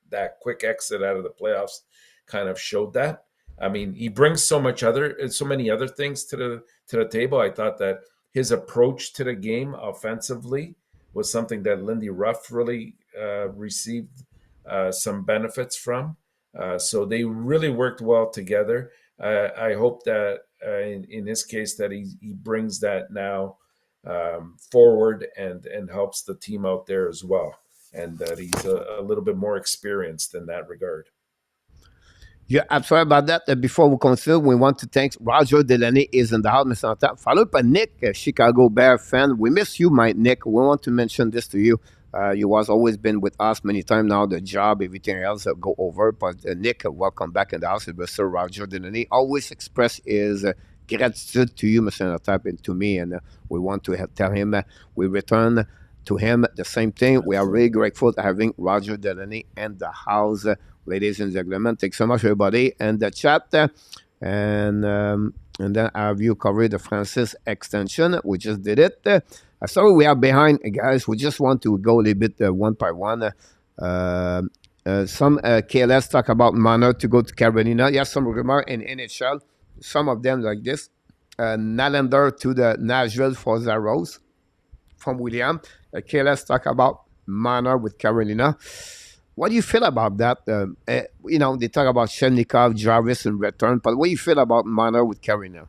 that quick exit out of the playoffs kind of showed that. I mean, he brings so many other things to the table. I thought that his approach to the game offensively was something that Lindy Ruff really received some benefits from. So they really worked well together. I hope that in his case that he brings that now forward and helps the team out there as well, and that he's a little bit more experienced in that regard. Yeah, I'm sorry about that. Before we continue, we want to thank Roger Delaney is in the house, Mr. Antap. Followed by Nick, a Chicago Bear fan. We miss you, my Nick. We want to mention this to you. You was always been with us many times now. The job, everything else go over. But Nick, welcome back in the house. Mr. Roger Delaney always express his gratitude to you, Mr. Antap, and to me. And we want to tell him we return to him the same thing. We are really Absolutely. grateful to having Roger Delaney in the house. Ladies and gentlemen, thanks so much, everybody, and the chat. And then our view covered the Francis extension. We just did it. Sorry, we are behind, guys. We just want to go a little bit one by one. Some KLS talk about Mana to go to Carolina. Yes, some rumor in NHL. Some of them like this. Nylander to the Nashville for Zaros from William. KLS talk about Mana with Carolina. What do you feel about that? They talk about Shelnikov, Jarvis in return, but what do you feel about Mana with Carolina?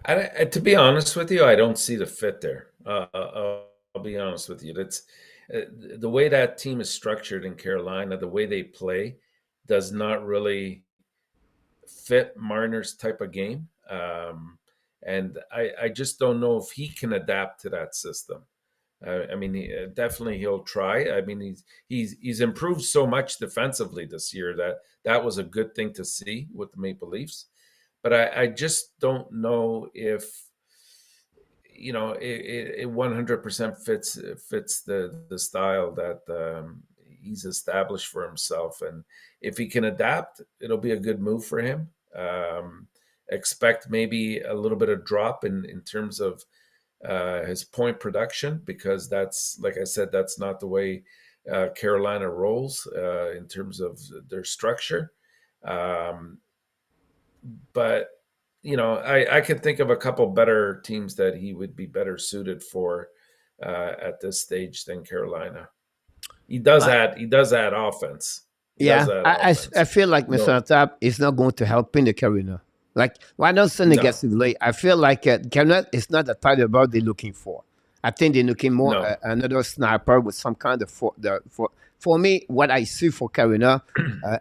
To be honest with you, I don't see the fit there. I'll be honest with you. That's the way that team is structured in Carolina. The way they play does not really fit Marner's type of game, and I just don't know if he can adapt to that system. I mean, definitely he'll try. I mean, he's improved so much defensively this year that that was a good thing to see with the Maple Leafs. But I just don't know if it 100% fits the style that he's established for himself. And if he can adapt, it'll be a good move for him. Expect maybe a little bit of drop in terms of his point production, because that's, like I said, that's not the way Carolina rolls in terms of their structure. Um, but I can think of a couple better teams that he would be better suited for at this stage than Carolina. Uh, He does add offense. He does yeah, add I offense. feel like Mr. No, Tap is not going to help in the Carolina. Like, why not send no, negatively? I feel like Carolina is not the type of bird they're looking for. I think they're looking more no. another sniper with some kind of for me. What I see for Carolina,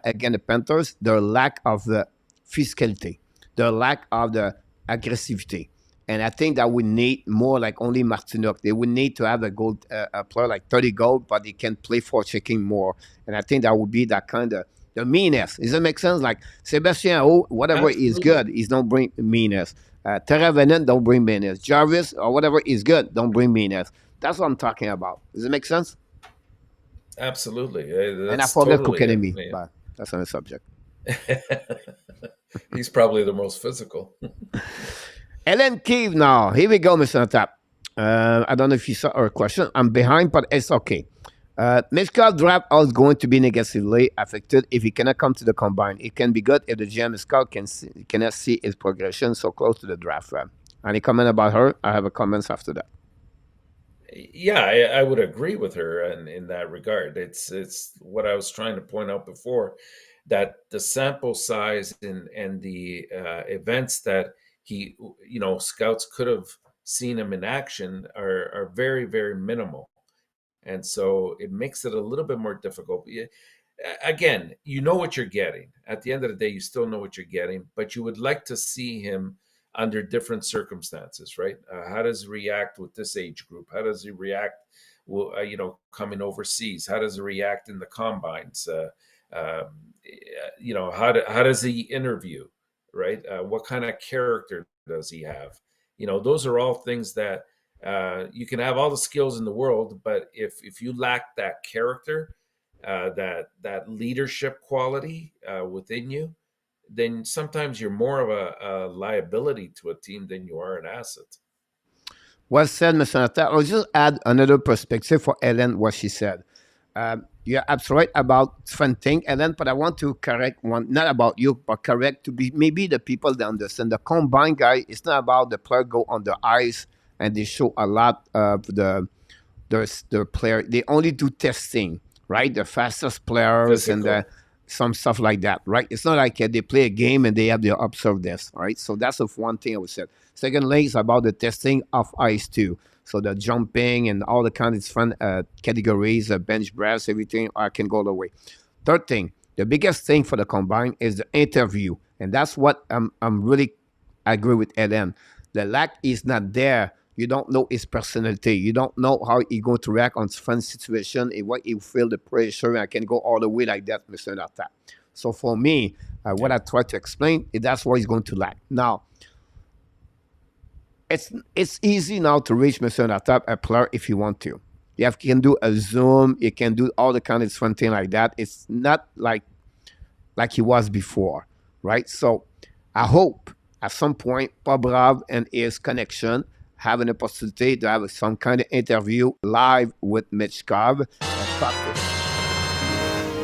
again, the Panthers, their lack of the physicality, their lack of the aggressivity. And I think that we need more like only Martinook. They would need to have a goal, a player like 30 goals, but they can play for checking more. And I think that would be that kind of the meanness. Does that make sense? Like Sebastian, oh, whatever is Absolutely. good, he's don't bring meanness. Teravainen don't bring meanness. Jarvis or whatever is good, don't bring meanness. That's what I'm talking about. Does it make sense? Absolutely. And I That's forget totally it. Kokenemi, Yeah. but that's another subject. He's probably the most physical. Ellen Keeve now. Here we go, Mr. Natap. I don't know if you saw our question. I'm behind, but it's okay. Mishka draft is going to be negatively affected if he cannot come to the combine. It can be good if the GM Scott cannot see his progression so close to the draft. Any comment about her? I have a comments after that. Yeah, I would agree with her in that regard. It's what I was trying to point out before, that the sample size and the events that scouts could have seen him in action are very, very minimal, and so it makes it a little bit more difficult. Again, you know what you're getting. At the end of the day, you still know what you're getting, but you would like to see him under different circumstances, right? How does he react with this age group? How does he react, coming overseas? How does he react in the combines? How does he interview, right? What kind of character does he have? Those are all things that you can have all the skills in the world, but if you lack that character, that leadership quality within you, then sometimes you're more of a liability to a team than you are an asset. Well said, Mr. Nata. I'll just add another perspective for Ellen, what she said. You're absolutely right about different thing, Ellen, but I want to correct one, not about you, but correct to be maybe the people that understand. The combine guy, it's not about the player go on the ice and they show a lot of the player. They only do testing, right? The fastest players and Physical. some stuff like that, right? It's not like they play a game and they have to observe this, right? So that's the one thing I would say. Secondly, is about the testing of ice too. So the jumping and all the kind of fun categories, bench press, everything, I can go the way. Third thing, the biggest thing for the combine is the interview, and that's what I'm really agree with Ellen. The lack is not there. You don't know his personality. You don't know how he going to react on fun situation, and what he feel the pressure. I can go all the way like that, Mr. Nata. So for me, what Yeah. I try to explain is that's what he's going to lack. Now, it's easy now to reach Mr. Nata a player if you want to. You can do a Zoom. You can do all the kind of fun thing like that. It's not like he was before, right? So I hope at some point Pobrav and his connection have an opportunity to have some kind of interview live with Mitchkov.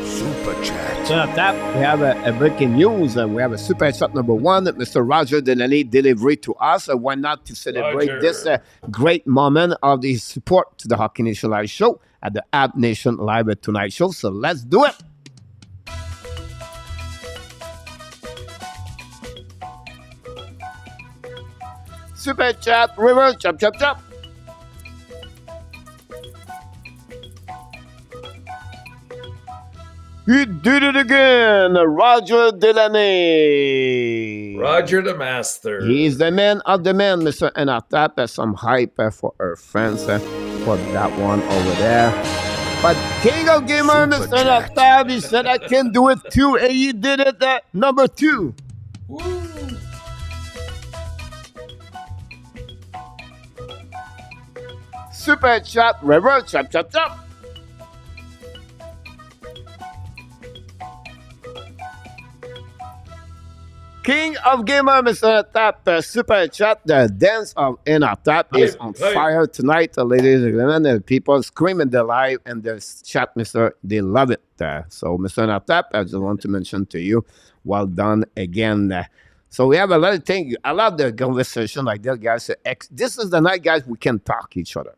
Super Chat. So at that, we have a breaking news. We have a super chat number one, Mr. Roger Denali delivery to us. Why not to celebrate Roger. this great moment of the support to the Hockey Nation Live show at the App Nation Live Tonight show. So let's do it. Super chat, river, chop, chop, chop. He did it again, Roger Delaney. Roger the Master. He's the man of the man, Mr. And I tap some hype for our friends for that one over there. But King of Gamer, Mr. Natab, he said I can do it too, and he did it at number 2. Woo. Super chat, river, chop, chop, chop. King of Gamer, Mr. Tap, super chat. The dance of Inner Tap is on fire tonight, ladies and gentlemen. The people screaming the live and the chat, Mr. They love it. So, Mr. Inner Tap, I just want to mention to you, well done again. So we have a lot of things. I love the conversation like that, guys. This is the night, guys, we can talk each other.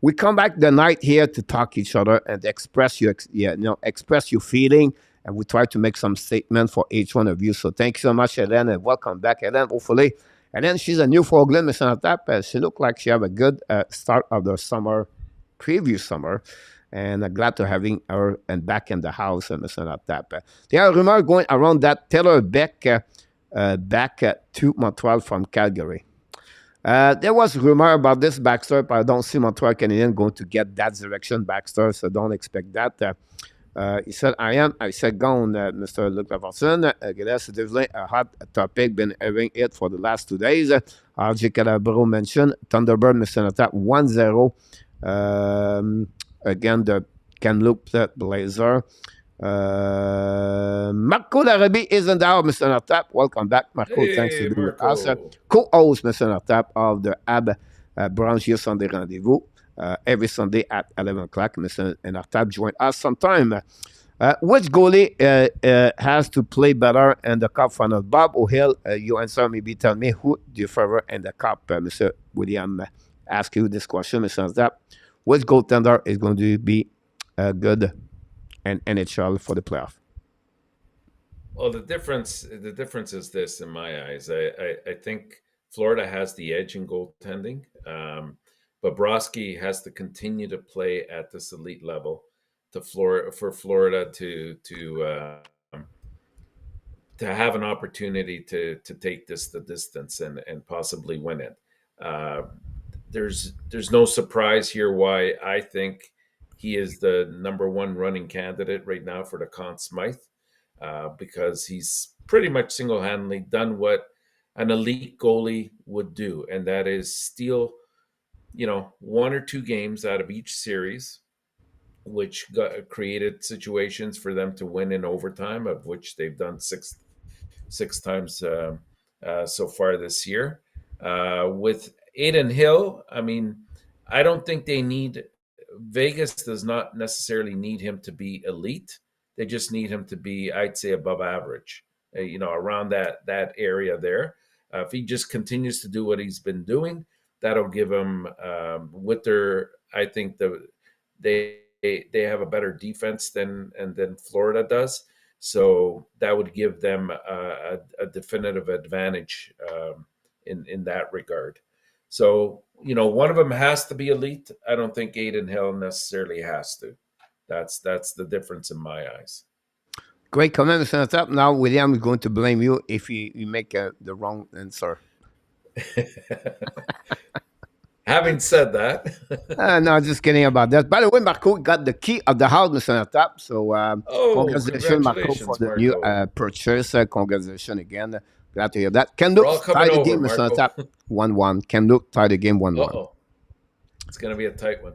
We come back the night here to talk each other and express express your feeling, and we try to make some statement for each one of you. So thank you so much, Helen, and welcome back, Helen. Hopefully, and then she's a new for Glen, Mr. Natap. She looked like she have a good start of the summer, previous summer, and glad to having her and back in the house, Mr. Natap. There are rumors going around that Taylor Beck back to Montreal from Calgary. There was rumor about this Baxter, but I don't see Montreal Canadiens going to get that direction, Baxter, so don't expect that. He said, I said, gone, Mr. Luc Lafortune. That's definitely a hot topic, been having it for the last 2 days. RJ Calabro mentioned Thunderbird, Mr. Attack 1-0 again, the Kamloops Blazer. Marco Larrabee is in the house, Mr. Nortap. Welcome back, Marco. Thanks to Hey, be with us. Marco. Co-host, Mr. Nortap, of the AB branch here Sunday Rendezvous. Every Sunday at 11 o'clock. Mr. Nortap join us sometime. Which goalie has to play better in the cup final? Bob O'Hill, you answer, maybe tell me who do you favor in the cup? Mr. William, ask you this question, Mr. Nortap. Which goaltender is going to be good in NHL for the playoff? Well, the difference is this in my eyes. I think Florida has the edge in goaltending. Bobrovsky has to continue to play at this elite level for Florida to have an opportunity to take this the distance and possibly win it. Uh, there's no surprise here why I think he is the number one running candidate right now for the Conn Smythe, because he's pretty much single handedly done what an elite goalie would do, and that is steal one or two games out of each series, which created situations for them to win in overtime, of which they've done six times so far this year. With Aiden Hill, I mean, I don't think they need Vegas does not necessarily need him to be elite. They just need him to be, I'd say, above average. Around that area there. If he just continues to do what he's been doing, that'll give him with their. I think they have a better defense than Florida does. So that would give them a definitive advantage in that regard. So one of them has to be elite. I don't think Aiden Hill necessarily has to. That's the difference in my eyes. Great comment, Mr. Nortap. Now, William is going to blame you if you make the wrong answer. Having said that, No, just kidding about that. By the way, Marco got the key of the house, Mr. Nortap. So, oh, congratulations, Marco, for congratulations, the new Marco. purchase. Congratulations again. Glad to hear that. We're all Kamloops coming tied the over, game, Mr. Marco. Nortap. 1-1. Kamloops tied the game 1-1. Oh, it's going to be a tight one.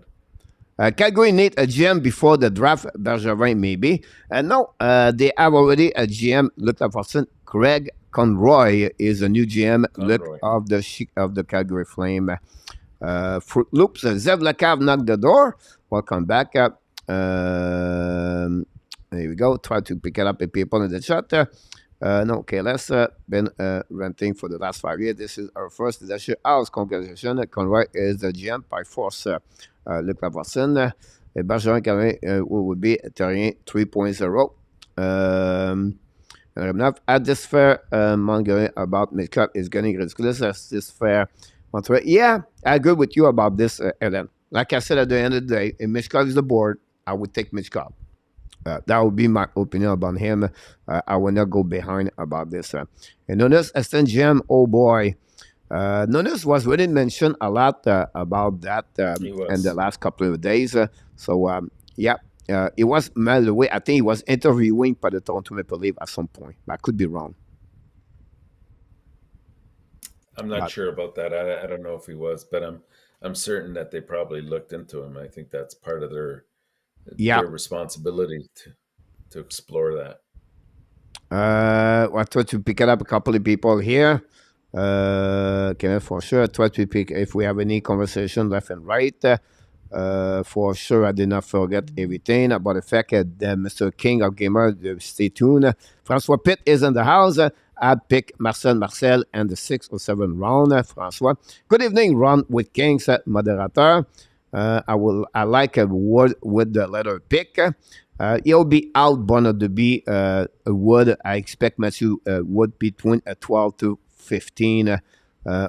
Calgary need a GM before the draft. Bergevin, maybe. No, they have already a GM. Look at person. Craig Conroy is a new GM. Look Conroy. of the Calgary Flame. Fruit Loops. Zev Lacav knocked the door. Welcome back. There we go. Try to pick it up with people in the chat. No, okay, let's been renting for the last 5 years. This is our first edition. House congratulations. Conroy is the GM by force. Luc Lavorsen. Bergeron who would be Terrien 3.0. At this fair, Montgomery about Midcup is getting ridiculous. At this fair, Montreal. Yeah, I agree with you about this, Ellen. Like I said at the end of the day, if Midcup is the board, I would take Midcup. That would be my opinion about him. I will not go behind about this. And notice Aston Gem, oh boy. Notice was really mentioned a lot about that in the last couple of days. Yeah, it was Meilleauer. I think he was interviewing for the Toronto Maple Leaf at some point. I could be wrong. I'm not sure about that. I don't know if he was, but I'm certain that they probably looked into him. I think that's part of their responsibility to explore that. I tried to pick it up a couple of people here. For sure, I try to pick if we have any conversation left and right. For sure, I did not forget everything about the fact that Mr. King of Gamer, stay tuned. Francois Pitt is in the house. I pick Marcel and the 6 or 7 round. Francois. Good evening, Ron with King's moderator. I like a word with the letter pick. He'll be out Bonner to be Wood. I expect Matthew Wood between 12 to 15,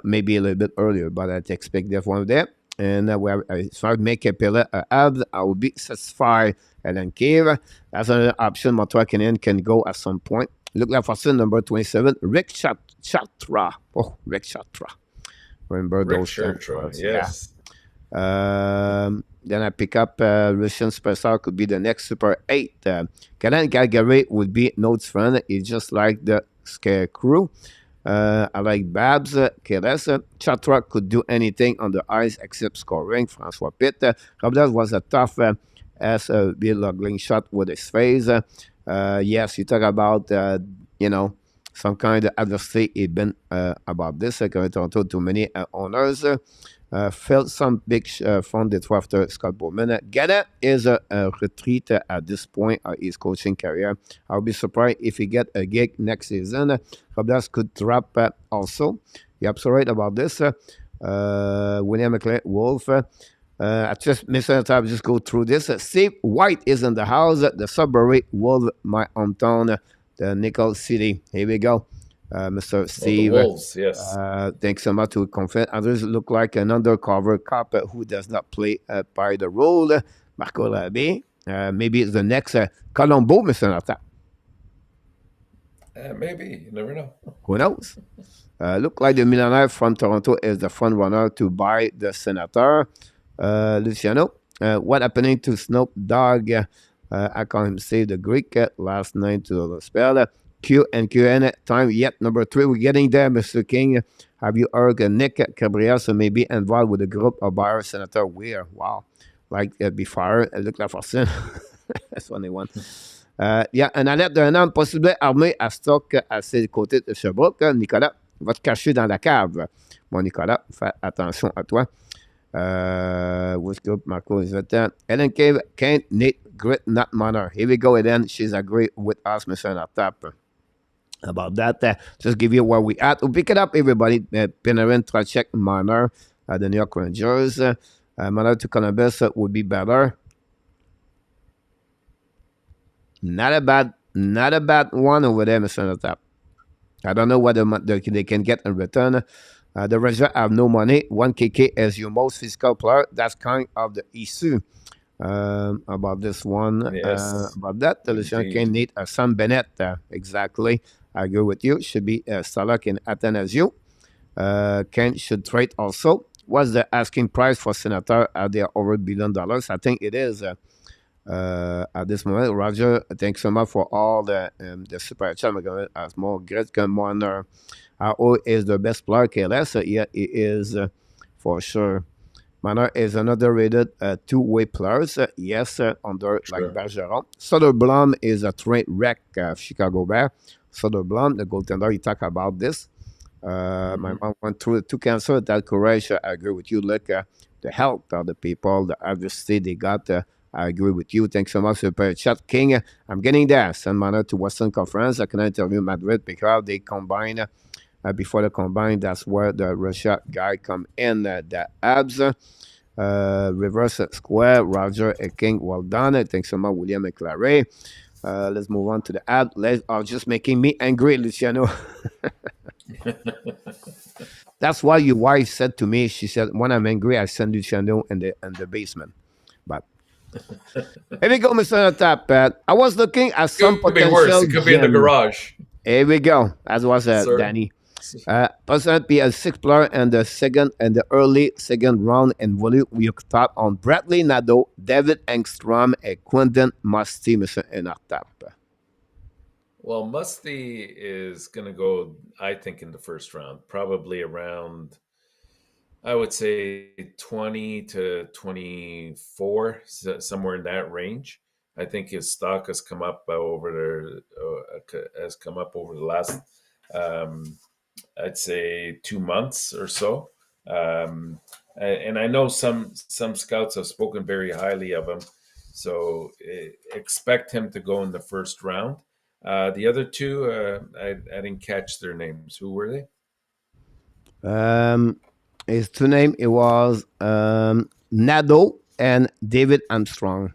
maybe a little bit earlier, but I expect that one there. And if I make a pillar abs, I will be satisfied. And then Cave, as an option, Montreal Canadiens can go at some point. Look like for number 27, Rick Chatra. Oh, Rick Chatra. Remember Rick those Chatra, yes. Yeah. Then I pick up Russian Superstar could be the next Super 8. Kalen Calgary would be Notes friend. He's just like the Scarecrow. I like Babs. Keres. Chatra could do anything on the ice except scoring. Francois Pitt. Robert was a tough as a Bill Lugling shot with his face. Yes, you talk about, you know, some kind of adversity even about this. Toronto, too many owners felt some big from the after Scott Bowman. Gannett is a retreat at this point of his coaching career. I'll be surprised if he get a gig next season. Robles could drop also. You're absolutely right about this. William McLean Wolf. I just Mr. Time just go through this. Steve White is in the house. The Sudbury Wolf, my hometown, the Nickel City. Here we go. Mr. Oh, the Steve. Wolves, yes. Thanks so much to confess. Others look like an undercover cop who does not play by the rule. Marco Labbé. Maybe it's the next Colombo, Mr. Nata. Maybe. You never know. Who knows? Look like the millionaire from Toronto is the front runner to buy the senator. Luciano, what happening to Snoop Dogg? I call him save the Greek last night to the spell. Q and QN time yet. Number 3, we're getting there, Mr. King. Have you heard Nick Cabrias may be involved with a group of buyers, Senator Weir? Wow. Like before, look like for sin. That's funny one. Yeah, un alerte d'un homme possible armé à stock à ses côtés de Sherbrooke. Nicolas, va te cacher dans la cave. Bon, Nicolas, fais attention à toi. What's Marco is right there. Ellen Cave can't Nate grit not manner. Here we go, Ellen. She's agree with us, Mr. Natap. About that, just give you where we at. We'll pick it up, everybody. Pinarin, Trachek, Manor, the New York Rangers. Manor to Columbus would be better. Not a bad one over there, Mr. Natap. I don't know what they can get in return. The Rangers have no money. 1KK is your most physical player. That's kind of the issue about this one. Yes, About that, the Lucian indeed. can need a Sam Bennett. Exactly. I agree with you. Should be Salak in Atanasio. Ken should trade also. What's the asking price for Senator? Are they over $1 billion? I think it is. At this moment, Roger, thanks so much for all the super chat. I'm going to ask more great commander. How is the best player KLS? Yeah, he is for sure. Manor is another rated two-way players. Yes, under like Sure. Bergeron. Soderblom is a train wreck, Chicago Bear. Soderblom, the goaltender, he talked about this. My Hmm. mom went through the two cancer. That courage, I agree with you. Look, the health of the people, the adversity they got. I agree with you. Thanks so much for the chat. King, I'm getting there. Send Manor to Western Conference. I can interview Madrid because they combine before the combine. That's where the Russia guy come in. The ABS. Reverse square, Roger King, well done. Thanks so much, William McLaren. Let's move on to the ad. Let's are just making me angry, Luciano. That's why your wife said to me, she said, when I'm angry, I send Luciano in the basement. But here we go, Mr. Tap. I was looking at some Could be worse. potential It could be in the gem. garage, Here we go. As was sir. Danny. Person be a sixth player and the early second round and volume we top on Bradley Nadeau, David Engstrom, and Quentin Musty, Mr. Enartap. Well, Musty is going to go, I think, in the first round, probably around, I would say 20 to 24, somewhere in that range. I think his stock has come up has come up over the last, um, I'd say, 2 months or so. And I know some scouts have spoken very highly of him, so expect him to go in the first round. The other two, I didn't catch their names. Who were they? Um, his two name it was Nadeau and David Armstrong.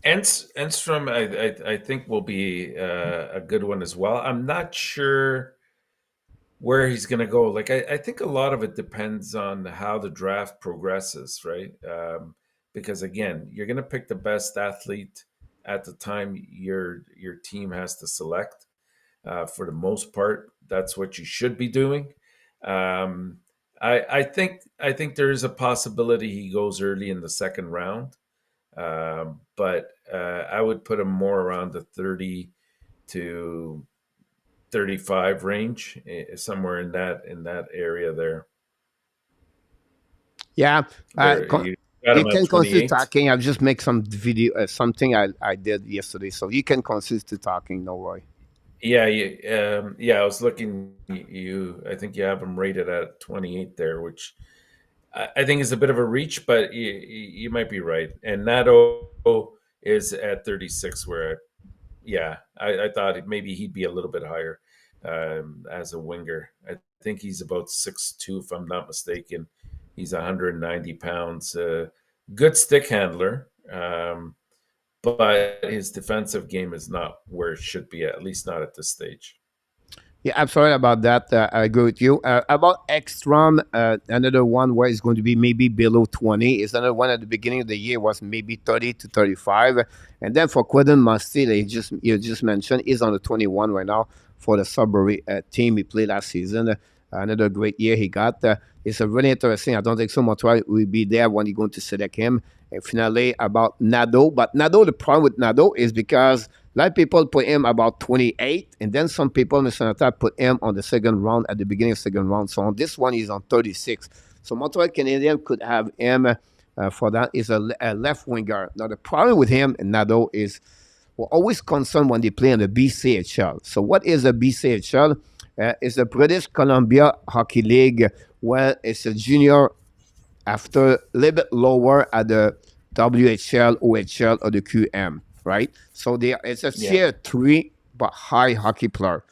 Enstrom, I think will be a good one as well. I'm not sure where he's going to go. Like I think a lot of it depends on how the draft progresses, right? Because again, you're going to pick the best athlete at the time your team has to select. For the most part, that's what you should be doing. Um, I think there is a possibility he goes early in the second round, but I would put him more around the 30 to 35 range, somewhere in that area there. Yeah, There, you got you him at can consider 28. talking. I've just make some video, something I did yesterday, so you can consider talking. No worry. Yeah. I was looking. You, I think you have him rated at 28 there, which I think is a bit of a reach, but you might be right. And Nato is at 36, where yeah, I thought maybe he'd be a little bit higher as a winger. I think he's about 6'2", if I'm not mistaken. He's 190 pounds. Good stick handler, but his defensive game is not where it should be, at least not at this stage. Yeah, I'm sorry about that. I agree with you. About Ekstrom, another one where it's going to be maybe below 20. Is another one at the beginning of the year was maybe 30 to 35. And then for Quentin Musty, you just mentioned, is on the 21 right now for the Sudbury team he played last season. Another great year he got. It's a really interesting. I don't think so Montreal will be there when you're going to select him. And finally, about Nadeau. But Nadeau, the problem with Nadeau is because a lot of people put him about 28, and then some people, Mr. Natal, put him on the second round at the beginning of the second round. So on this one, he's on 36. So Montreal Canadiens could have him for that. Is a left winger. Now the problem with him and Nadeau is we're always concerned when they play in the BCHL. So what is the BCHL? It's the British Columbia Hockey League, where it's a junior after a little bit lower at the WHL, OHL, or the QM, right? So it's a Yeah, tier three but high hockey player.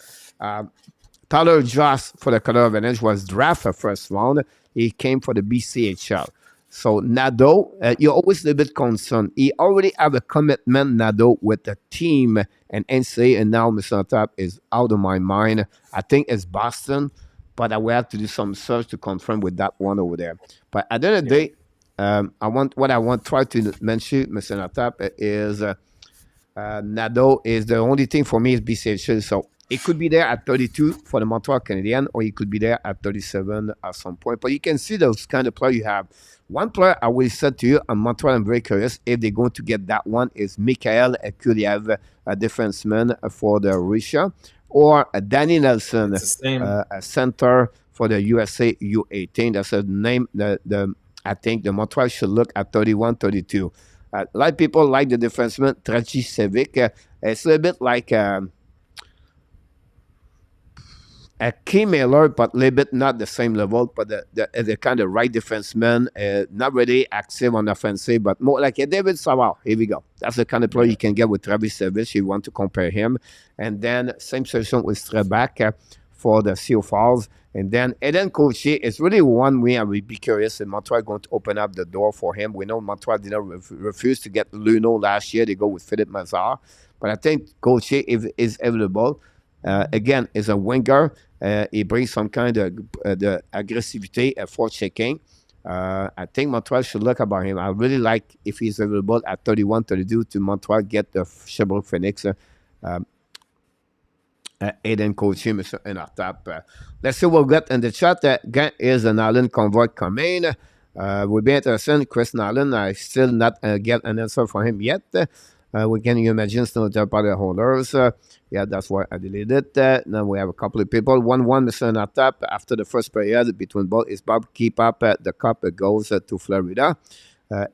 Tyler Joss for the Color Advantage was drafted first round. He came for the BCHL. So Nadeau, you're always a little bit concerned. He already have a commitment, Nadeau, with the team and NCAA, and now Mr. Tap is out of my mind. I think it's Boston, but I will have to do some search to confirm with that one over there. But at the end of the yeah, day, I want try to mention, Mr. Natap, is Nadeau is the only thing for me is BCHL. So it could be there at 32 for the Montreal Canadiens, or it could be there at 37 at some point. But you can see those kind of players you have. One player I will say to you, and Montreal, I'm very curious if they're going to get that one, is Mikhail Kuryev, a defenseman for the Russia, or Danny Nelson, it's the same. a center for the USA U18. That's a name the I think the Montreal should look at 31, 32. A lot of people like the defenseman Traci Sevic. It's a little bit like a key mailer, but a little bit not the same level, but the kind of right defenseman, not really active on offensive, but more like a David Savard. Here we go. That's the kind of player Yeah, you can get with Travis Savage if you want to compare him. And then same situation with Strebak for the Sioux Falls. And then Eden Cochier is really one way I would be curious if Montreal going to open up the door for him. We know Montreal did not refuse to get Luno last year. They go with Philippe Mazar. But I think Cochier is available. Again, is a winger. He brings some kind of the aggressivity for checking. I think Montreal should look about him. I really like if he's available at 31, 32 to Montreal get the Sherbrooke Phoenix. Aiden coach him in our top. Let's see what we got in the chat. Again, is an Allen convert coming. Will be interesting. Chris Allen, I still not get an answer for him yet. We can imagine still the party holders. Yeah, that's why I deleted it. Now we have a couple of people. 1-1 Mr. Natap after the first period between both is Bob keep up the cup goes to Florida.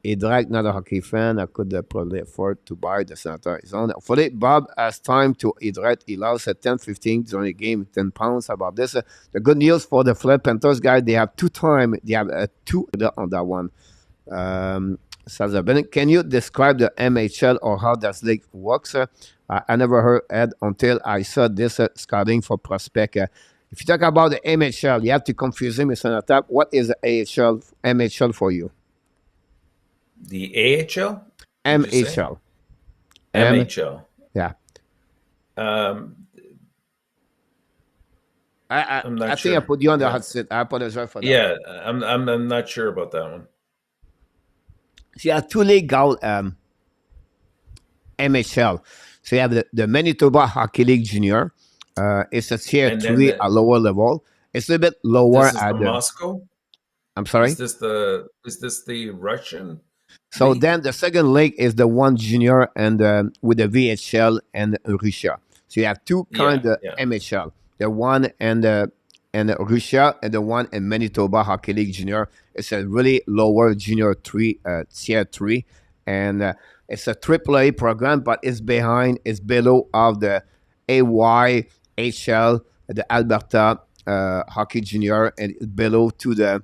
Idrak, not a hockey fan, I could probably afford to buy the Senator his own. Hopefully, Bob has time to Idrak. He lost at 10-15 during the game, 10 pounds about this. The good news for the Florida Panthers guys, they have they have two on that one. Can you describe the MHL or how that league works? I never heard it until I saw this scouting for prospect. If you talk about the MHL, you have to confuse him, Mr. Natap. What is the MHL for you? the AHL. Did you say MHL. M. MHL? Yeah. Um, I'm I not think I sure. put you on the Yeah, hot seat. I apologize for that one. yeah. I'm not sure about that one. So you have two league out MHL. So you have the Manitoba Hockey League Junior. It's a tier And then three at lower level. It's a little bit lower this is the at the. Moscow. I'm sorry. Is this the Russian So league? then the second league is the one junior and with the VHL and Russia. So you have two Yeah, kind of yeah. MHL. The one and in Russia and the one in Manitoba Hockey League Junior. It's a really lower junior three, tier three, and it's a AAA program, but it's below of the AYHL, the Alberta Hockey Junior, and it's below to the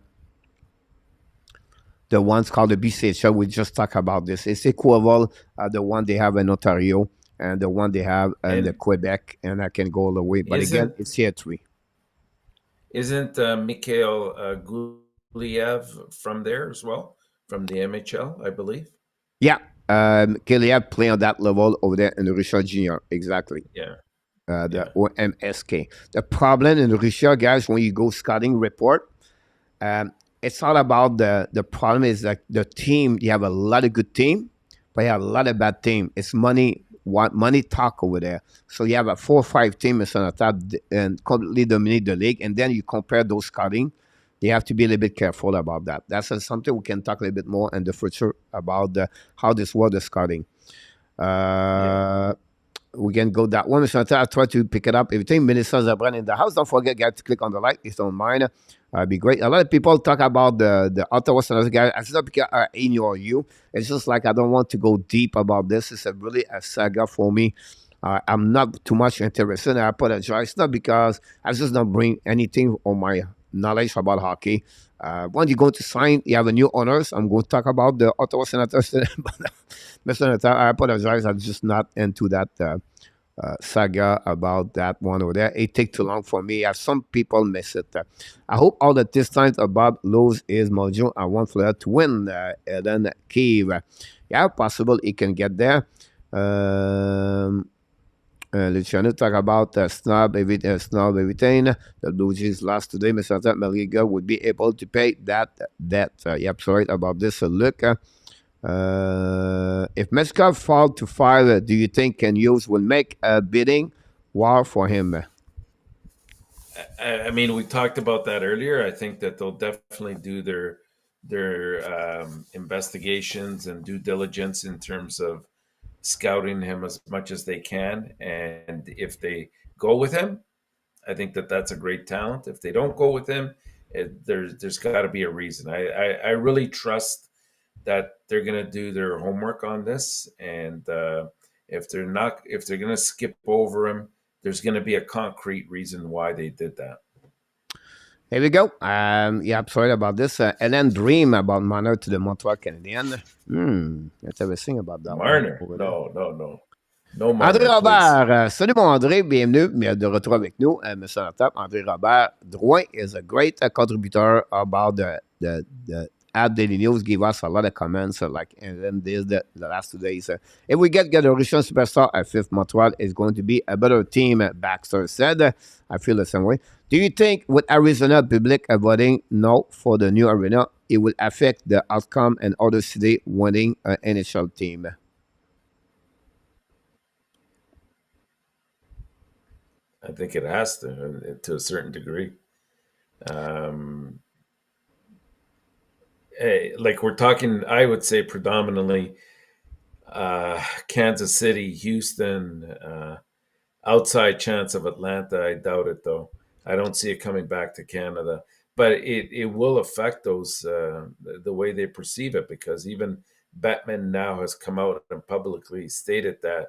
ones called the BCHL. We just talked about this. It's equivalent the one they have in Ontario and the one they have in the And Quebec, and I can go all the way. But again, isn't it's tier three. isn't Mikhail Guliev from there as well, from the MHL, I believe? Yeah, Gilead play on that level over there in the Russia Junior. Exactly. Yeah, The yeah, OMSK. The problem in Russia, guys, when you go scouting report, it's all about the problem is that the team. You have a lot of good team, but you have a lot of bad team. It's money. What money talk over there? So you have a 4 or 5 teams on the top and completely dominate the league, and then you compare those scouting. You have to be a little bit careful about that. That's something we can talk a little bit more in the future about how this world is scouting. yeah. Uh, we can go that one. Mr. I'll try to pick it up. Everything. Minister Zabran in the house. Don't forget, guys, to click on the like if you don't mind. It'd be great. A lot of people talk about the Ottawa Senators, guys. It's not because I ignore you. It's just like I don't want to go deep about this. It's really a saga for me. I'm not too much interested. I apologize. It's not because I just don't bring anything on my knowledge about hockey. When you're going to sign, you have a new owners. I'm going to talk about the Ottawa Senators. But, Mr. Senator, I apologize. I'm just not into that saga about that one over there. It takes too long for me. Some people miss it. I hope all that this time about lose is mojo. I want Florida to win. Then Kiev. Yeah, possible he can get there. Luciano talk about snob everything. The Blue Jays lost today. Mr. Maliga would be able to pay that debt. Yep, sorry about this. Look. If Meskov fall to 5, do you think Ken Hughes will make a bidding war for him? I mean, we talked about that earlier. I think that they'll definitely do their investigations and due diligence in terms of scouting him as much as they can. And if they go with him, I think that that's a great talent. If they don't go with him, there's got to be a reason. I really trust that they're going to do their homework on this, and if they're going to skip over him, there's going to be a concrete reason why they did that. Here we go. Yeah, I'm sorry about this. And then dream about Manor to the Montreal Canadiens. Let's have a sing about that one Marner, over there. no, no, no, no André Marner, please. Robert, salut mon André, bienvenue, de retour avec nous, Monsieur Latap. André Robert Drouin is a great contributor about the at Daily News. Give us a lot of comments, like, and then there's the last 2 days. If we get a Russian superstar at 5th, Montreal is going to be a better team, Baxter said. I feel the same way. Do you think with Arizona public voting no for the new arena, it will affect the outcome and other city winning an NHL team? I think it has to a certain degree. Um, like we're talking, I would say predominantly Kansas City, Houston, outside chance of Atlanta. I doubt it though. I don't see it coming back to Canada, but it will affect those the way they perceive it, because even Batman now has come out and publicly stated that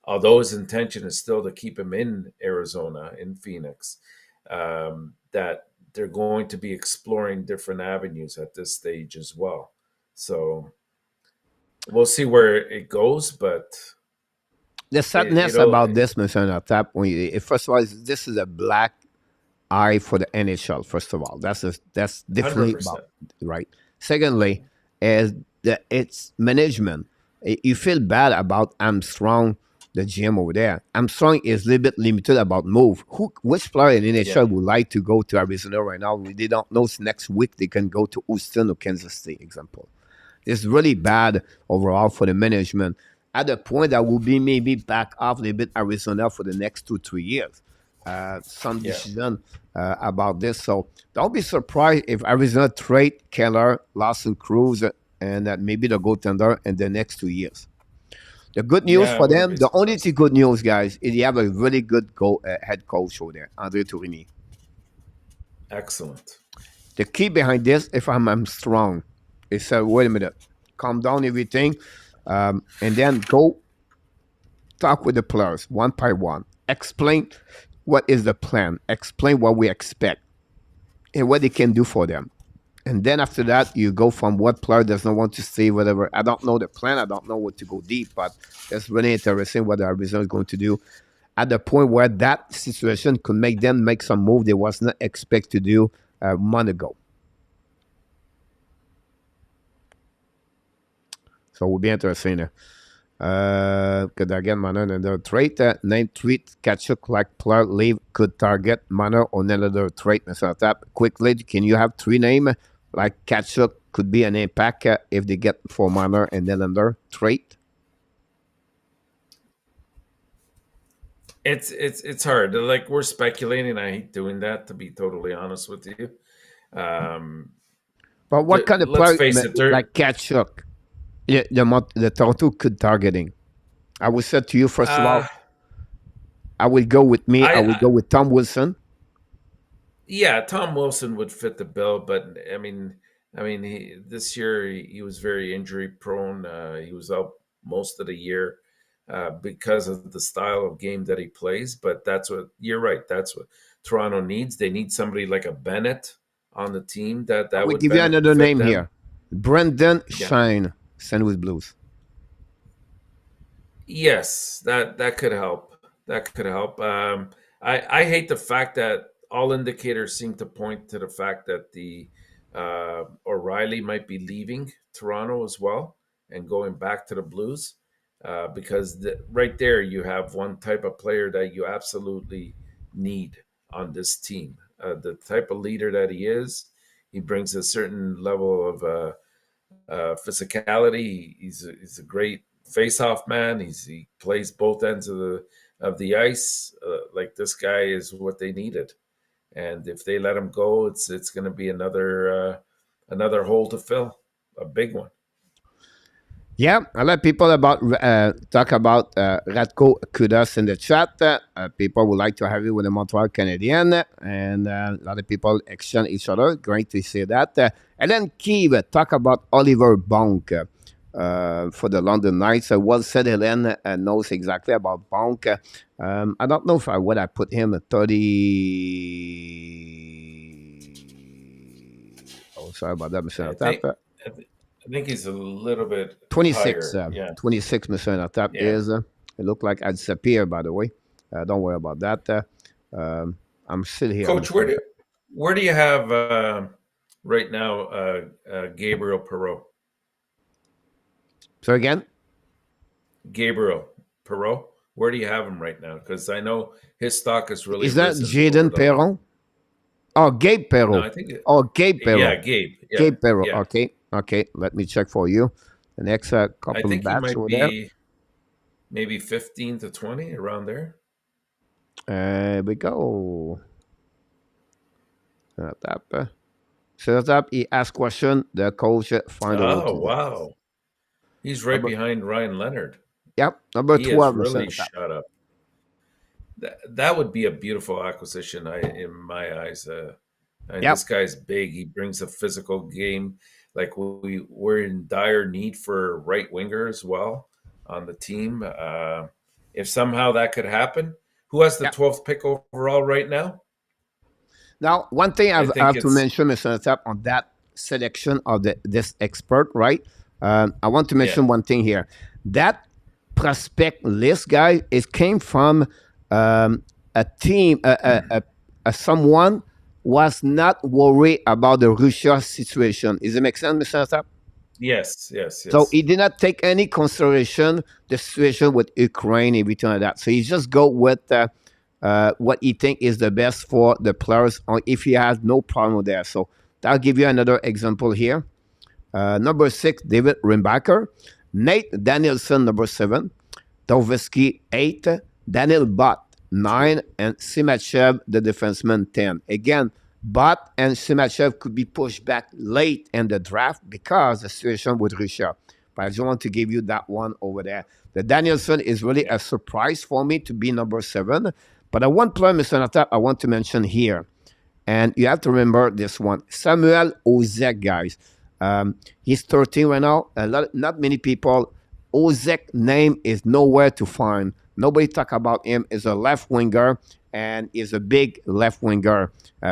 although his intention is still to keep him in Arizona, in Phoenix, that they're going to be exploring different avenues at this stage as well. So we'll see where it goes, but The it, sadness will about this, Mr. Natap, first of all, this is a black eye for the NHL. First of all, that's hundred definitely about percent. right. Secondly, is its management. You feel bad about Armstrong, the GM over there. Armstrong is a little bit limited about move. Which player in Yeah, NHL would like to go to Arizona right now? They don't know if next week they can go to Houston or Kansas State, example. It's really bad overall for the management. At the point that will be maybe back off a little bit Arizona for the next 2 3 years. Some yeah, decision about this. So don't be surprised if Arizona trade Keller, Lawson Cruz, and maybe the goaltender in the next 2 years. The good news yeah. I for wouldn't them, be the only surprised. thing good news, guys, is you have a really good head coach over there, Andre Tourigny. Excellent. The key behind this, if I'm strong, is wait a minute, calm down everything, and then go talk with the players one by one. Explain what is the plan. Explain what we expect and what they can do for them. And then after that, you go from what player does not want to stay, whatever. I don't know the plan. I don't know what to go deep, but it's really interesting what the Arizona is going to do at the point where that situation could make them make some move they was not expect to do a month ago. So it will be interesting. Could again Mana another trait. Name tweet Kachuk like player leave could target Mana on another trait. Mr. Tap. Quickly, can you have three name like Kachuk could be an impact if they get for Mana and then another trait? It's hard. Like we're speculating. I hate doing that, to be totally honest with you. But what kind of Let's player face it. like Kachuk? Yeah, the Toronto could targeting. I would say to you first of all, I will go with me. I will go with Tom Wilson. Yeah, Tom Wilson would fit the bill, but this year he was very injury prone. He was out most of the year because of the style of game that he plays. But that's what you're right. That's what Toronto needs. They need somebody like a Bennett on the team that I will would give you another benefit name them. here. Brendan Yeah. Shine, St. Louis Blues. Yes, that could help. That could help. I hate the fact that all indicators seem to point to the fact that the O'Reilly might be leaving Toronto as well and going back to the Blues, because right there you have one type of player that you absolutely need on this team. The type of leader that he brings a certain level of physicality. He's a great face-off man. He plays both ends of the ice. Like this guy is what they needed, and if they let him go, it's going to be another hole to fill, a big one. Yeah, a lot of people talk about Radko Kudas in the chat. People would like to have you with the Montreal Canadiens, and a lot of people exchange each other. Great to see that. And then Keith talk about Oliver Bonk for the London Knights. Well said, Helen knows exactly about Bonk. I don't know if I would have put him at 30. Oh, sorry about that, Mr. I think he's a little bit 26, higher. Yeah. 26 Mr. Tap is. It looked like I'd disappear, by the way. Don't worry about that. I'm still here. Coach, where do you have right now Gabriel Perreault? So again? Gabriel Perreault. Where do you have him right now? Because I know his stock is really. Is that Jaden Perron? Oh, Gabe Perreault. No, I think. Gabe Perreault. Yeah, Gabe. Yeah, Gabe Perreault. Yeah. Okay. Let me check for you. The next couple I think of bats he might over be there. Maybe 15 to 20 around there. We go. Set up. He asked question. The coach find out. Oh wow, he's right behind Ryan Leonard. Yep, number 12. He has really shot up. That would be a beautiful acquisition, in my eyes. This guy's big. He brings a physical game. Like we're in dire need for right winger as well on the team. If somehow that could happen, who has the 12th pick overall right now? Now, one thing I have to mention, Mr. Tap, on that selection of this expert, right? I want to mention one thing here. That prospect list, guy, came from a team, someone was not worried about the Russia situation. Does it make sense, Mr. Tap? Yes. So he did not take any consideration the situation with Ukraine, everything like that. So he just go with what he think is the best for the players, if he has no problem with that. So I'll give you another example here. Number 6, David Rimbacher. Nate Danielson, number 7. Dovesky, 8. Daniel Bott, 9. And Simachev, the defenseman, 10. Again, Bott and Simachev could be pushed back late in the draft because the situation with Russia. But I just want to give you that one over there. The Danielson is really a surprise for me to be number 7. But one player, Mr. Natap, I want to mention here. And you have to remember this one. Samuel Ozek, guys. He's 13 right now. Not many people. Ozek name is nowhere to find. Nobody talk about him. Is a left winger and is a big left winger.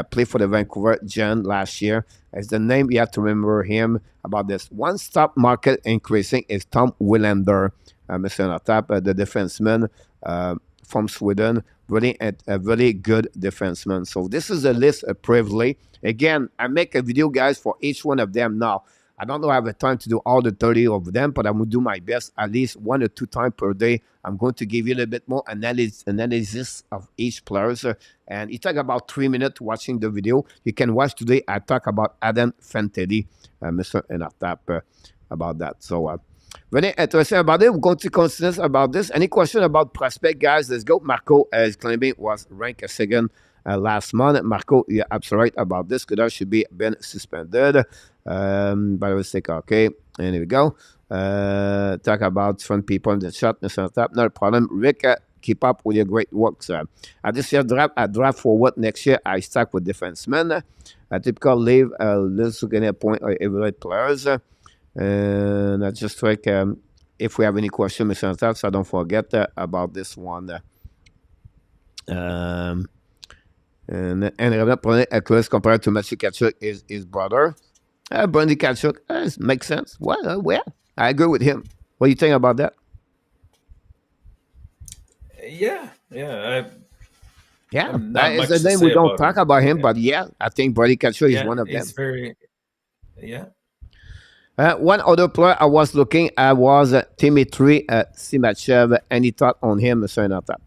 Played for the Vancouver Gen last year. As the name, you have to remember him about this. One stop market increasing is Tom Willander, Mr. Natap, the defenseman from Sweden. Really a really good defenseman. So this is a list of privilege. Again, I make a video, guys, for each one of them now. I don't know if I have the time to do all the 30 of them, but I'm going to do my best at least 1 or 2 times per day. I'm going to give you a little bit more analysis of each player. And it took about 3 minutes watching the video. You can watch today. I talk about Adam Fantilli, Mr. Enartap, about that. So, very interesting about it. We're going to consider about this. Any question about prospect, guys? Let's go. Marco is claiming was ranked a second last month. Marco, you're absolutely right about this. Could should be been suspended. By the way, okay. And here we go. Talk about front people in the chat. Mr. Tap, not a problem. Rick, keep up with your great work, sir. At this year draft, I draft forward next year. I stack with defensemen. A typical leave, let's look at a point or every players. And I just like if we have any question, Mr. Tap, so don't forget about this one. And Robert a close compared to Matthew Tkachuk is his brother. Brandy Tkachuk makes sense. Well, I agree with him. What do you think about that? Yeah, Yeah, not that is the much to name we say don't about talk him. about him, Yeah, but yeah, I think Brady Tkachuk is yeah, one of he's them. very, yeah. One other player I was looking at was Dimitri Simachev. Any thought on him, Mr. Natap?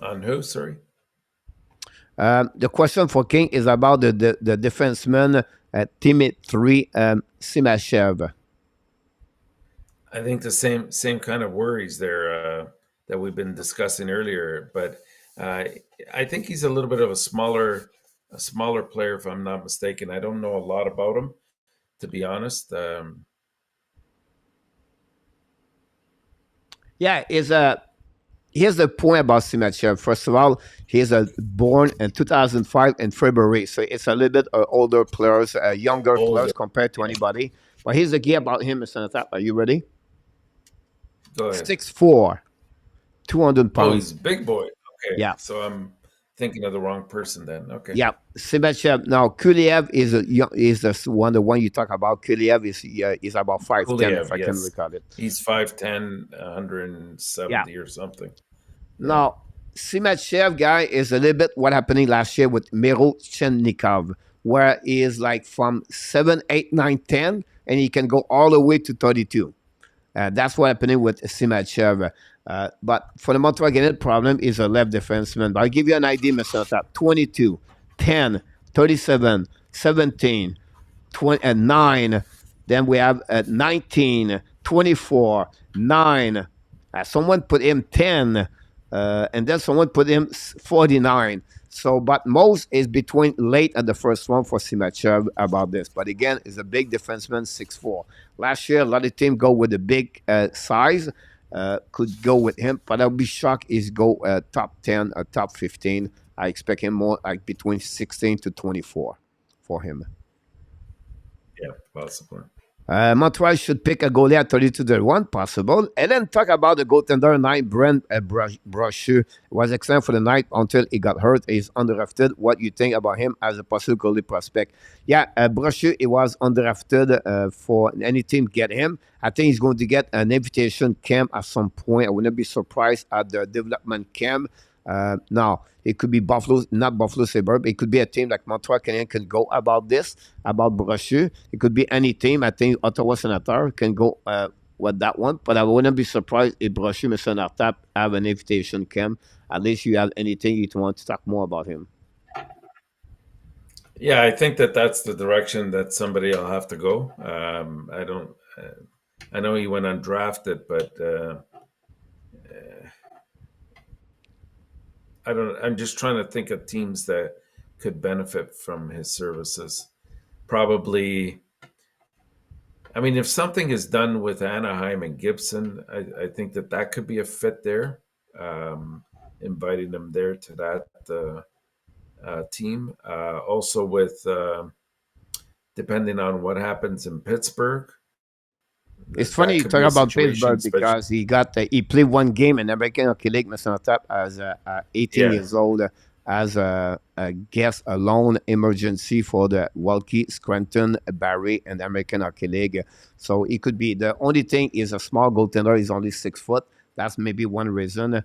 On who? Sorry. The question for King is about the defenseman Dimitri Simachev. I think the same kind of worries there that we've been discussing earlier, but uh, I think he's a little bit of a smaller player, if I'm not mistaken. I don't know a lot about him, to be honest. Yeah, here's the point about Simachev. First of all, he's born in 2005 in February, so it's a little bit older players, younger Older. players compared to Yeah. anybody. But here's the key about him, Mr. Natap. Are you ready? Go ahead. 6'4", 200 Oh, pounds. he's a big boy. Okay, Yeah. so I'm thinking of the wrong person then. Okay. Yeah, Simachev. Now Kuliev is the one you talk about. Kuliev is about 5'10", if Kuliev, I can yes. recall it. He's 5'10", Yeah. 170 or something. Yeah. Now Simachev guy is a little bit what happening last year with Miro Chennikov, where he is like from 7, 8, 9, 10, and he can go all the way to 32. That's what happening with Simachev. But for the Montreal Canadiens, problem is a left defenseman. But I'll give you an idea, Mr. Tap. 22, 10, 37, 17, 20, 9. Then we have 19, 24, 9. Someone put him 10. And then someone put him 49. So, but most is between late and the first one for Simachev about this. But again, is a big defenseman, 6'4". Last year, a lot of teams go with the big size. Could go with him, but I'll be shocked he's go top 10 or top 15. I expect him more like between 16 to 24 for him. Yeah, possibly. Montreal should pick a goalie at 32-1, possible. And then talk about the goaltender night. Brent Brochu was excellent for the night until he got hurt. He's undrafted. What you think about him as a possible goalie prospect? Yeah, Brochu, he was undrafted for any team get him. I think he's going to get an invitation camp at some point. I wouldn't be surprised at the development camp. Now, it could be Buffalo, not Buffalo Sabres. It could be a team like Montreal Canadiens can go about this, about Brochu. It could be any team. I think Ottawa Senator can go with that one. But I wouldn't be surprised if Brochu and Senator have an invitation camp. At least you have anything you want to talk more about him. Yeah, I think that's the direction that somebody will have to go. I don't. I know he went undrafted, but I don't. I'm just trying to think of teams that could benefit from his services. Probably. I mean, if something is done with Anaheim and Gibson, I think that could be a fit there. Inviting them there to that team. Also, with depending on what happens in Pittsburgh, It's funny that you could be talk a about situation. Pittsburgh Especially, because he played one game in American Hockey League, Mr. Top, as 18 yeah, years old, as a guest alone emergency for the Walkie, Scranton, Barrie, and American Hockey League. So it could be the only thing is a small goaltender. He's only 6 foot. That's maybe one reason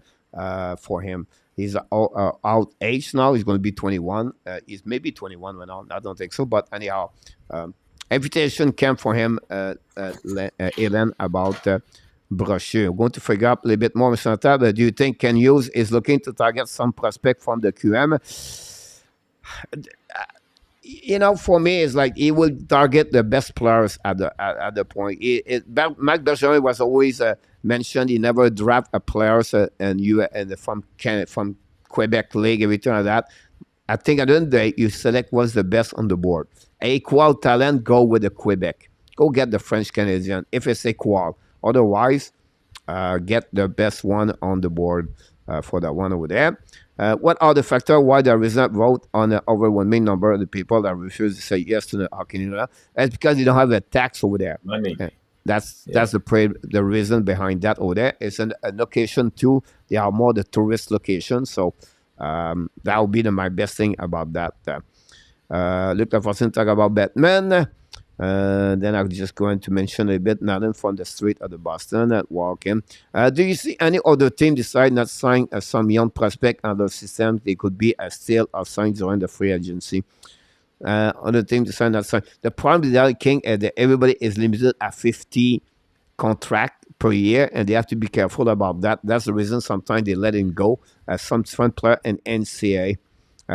for him. He's out age now. He's going to be 21. He's maybe 21 right now. I don't think so. But anyhow, um, invitation came for him, Ellen, about Brochure. We're going to figure out a little bit more, Mr. Tab. Do you think Ken Hughes is looking to target some prospect from the QM? For me, it's like he will target the best players at the point. Marc Bergeron was always mentioned. He never draft a players and from Quebec League, everything like that. I think at the end of the day, you select what's the best on the board. Equal talent, go with the Quebec. Go get the French Canadian if it's equal. Otherwise, get the best one on the board for that one over there. What are the factors why there is not vote on the overwhelming number of the people that refuse to say yes to the Hockey Canada? That's because they don't have a tax over there. money. That's Yeah. the reason behind that over there. It's a location too. They are more the tourist location, so that would be my best thing about that. Look, I was talk about Batman. Then I'm just going to mention a bit nothing from the street of the Boston at walking. Do you see any other team decide not sign some young prospect under system? They could be a steal or sign during the free agency. Other team decide not sign. The problem with that King is that everybody is limited at 50 contract per year, and they have to be careful about that. That's the reason sometimes they let him go. Some front player in NCAA,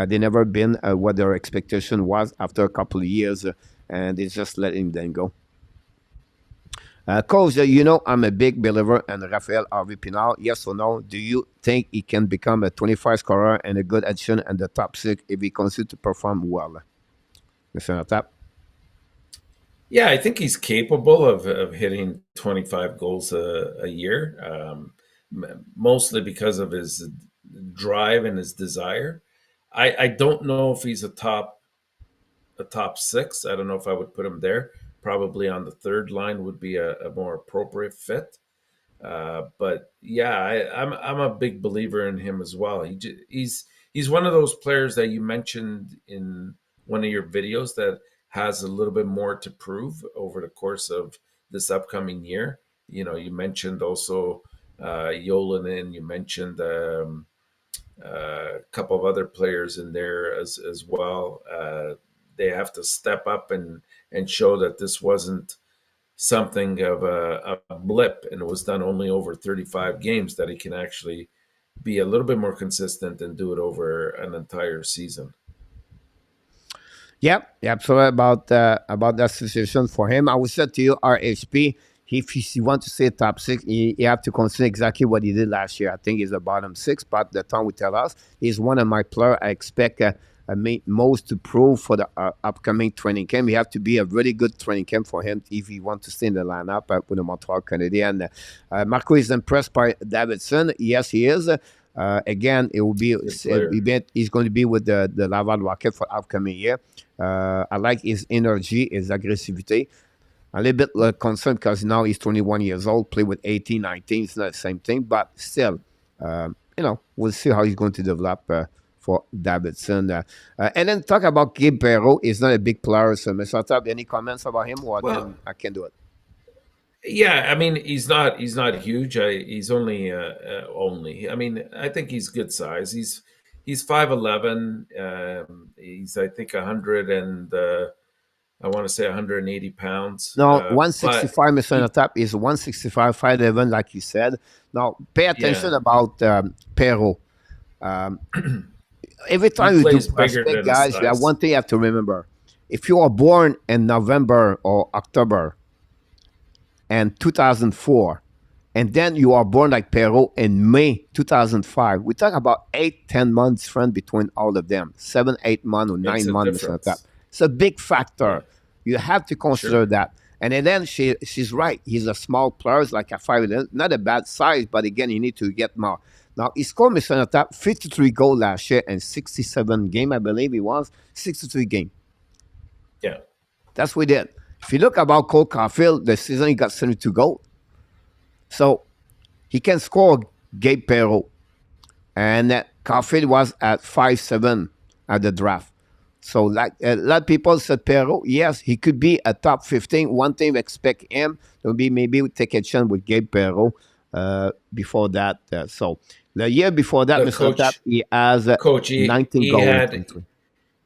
they never been what their expectation was after a couple of years, and they just let him then go. Coach, I'm a big believer in Rafael Harvey Pinal. Yes or no? Do you think he can become a 25 scorer and a good addition in the top six if he continues to perform well? Mr. Natap? Yeah, I think he's capable of hitting 25 goals a year, mostly because of his drive and his desire. I don't know if he's a top six. I don't know if I would put him there. Probably on the third line would be a more appropriate fit. But yeah, I'm a big believer in him as well. He's one of those players that you mentioned in one of your videos that has a little bit more to prove over the course of this upcoming year. You mentioned also Yolanin. You mentioned a couple of other players in there as well. They have to step up and show that this wasn't something of a blip and it was done only over 35 games, that he can actually be a little bit more consistent and do it over an entire season. Yep. So about that situation for him, I would say to you, RHP, if he want to say top six, he have to consider exactly what he did last year. I think he's the bottom six, but the time will tell us. He's one of my players. I expect most to prove for the upcoming training camp. He have to be a really good training camp for him if he want to stay in the lineup with the Montreal Canadiens. Marco is impressed by Davidson. Yes, he is. Again, it will be he's going to be with the Laval Rocket for upcoming year. I like his energy, his aggressivity. A little bit concerned because now he's 21 years old, play with 18, 19. It's not the same thing, but still, we'll see how he's going to develop for Davidson. And then talk about Gabe Perreault. He's not a big player, so Mr. Top, any comments about him? Or Well, then I can do it. yeah, I mean he's not huge. He's only. I mean, I think he's good size. He's 5'11". He's I think 100 and I want to say 180 pounds. No, But 165, Mr. he Natap, is 165, 5'11", like you said. Now, pay attention yeah about Perreault. Um, every he time you do plays bigger prospect, than his guys, size. one thing you have to remember. If you are born in November or October and 2004, and then you are born like Perreault in May 2005, we talk about 8, 10 months difference between all of them. 7, 8 months or Makes nine a months, Mr. Natap. difference. It's a big Yeah, factor. You have to consider sure. that. And then she's right. He's a small player, like a 5'11", not a bad size, but again, you need to get more. Now, he scored, Mr. Natap, 53 goals last year and 67 game, I believe it was. 63 game. Yeah. That's what he did. If you look about Cole Caulfield, the season he got 72 goals. So he can score Gabe Perreault. And Caulfield was at 5'7" at the draft. So, like a lot of people said, Perreault, yes, he could be a top 15. One thing we expect him to be maybe take a chance with Gabe Perreault before that. So, the year before that, Look, Mr. Tap, coach, he has coach, 19 goals in 23.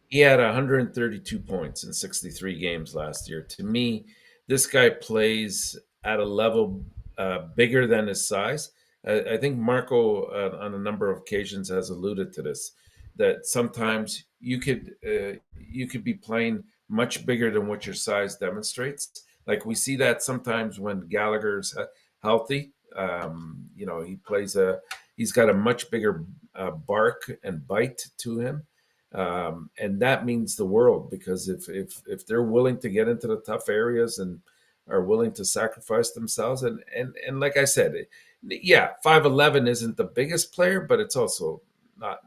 he had 132 points in 63 games last year. To me, this guy plays at a level bigger than his size. I think Marco, on a number of occasions, has alluded to this. That sometimes you could be playing much bigger than what your size demonstrates. Like we see that sometimes when Gallagher's healthy. He's got a much bigger bark and bite to him. And that means the world because if they're willing to get into the tough areas and are willing to sacrifice themselves and like I said, yeah, 5'11" isn't the biggest player, but it's also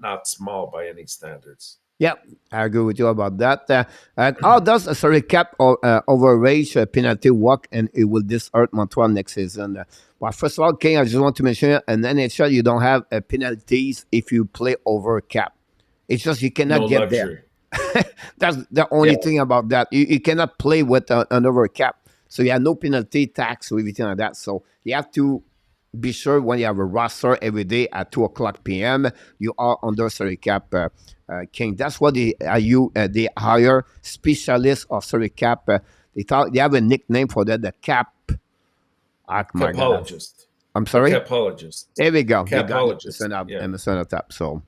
not small by any standards. Yeah, I agree with you about that. How does sorry cap or overrage penalty work, and it will this hurt Montreal next season? Well, first of all, King, I just want to mention in NHL you don't have penalties if you play over cap. It's just you No cannot get there. luxury. That's the only Yeah, thing about that. You cannot play with an over cap, so you have no penalty tax or everything like that. So you have to be sure when you have a roster every day at 2 o'clock p.m. you are under salary cap. King. That's what they hire specialists of salary cap. They have a nickname for that. The cap. Oh my God, capologist, I'm a sorry. capologist, There we go. You got it. capologist. Yeah, Emerson up top. So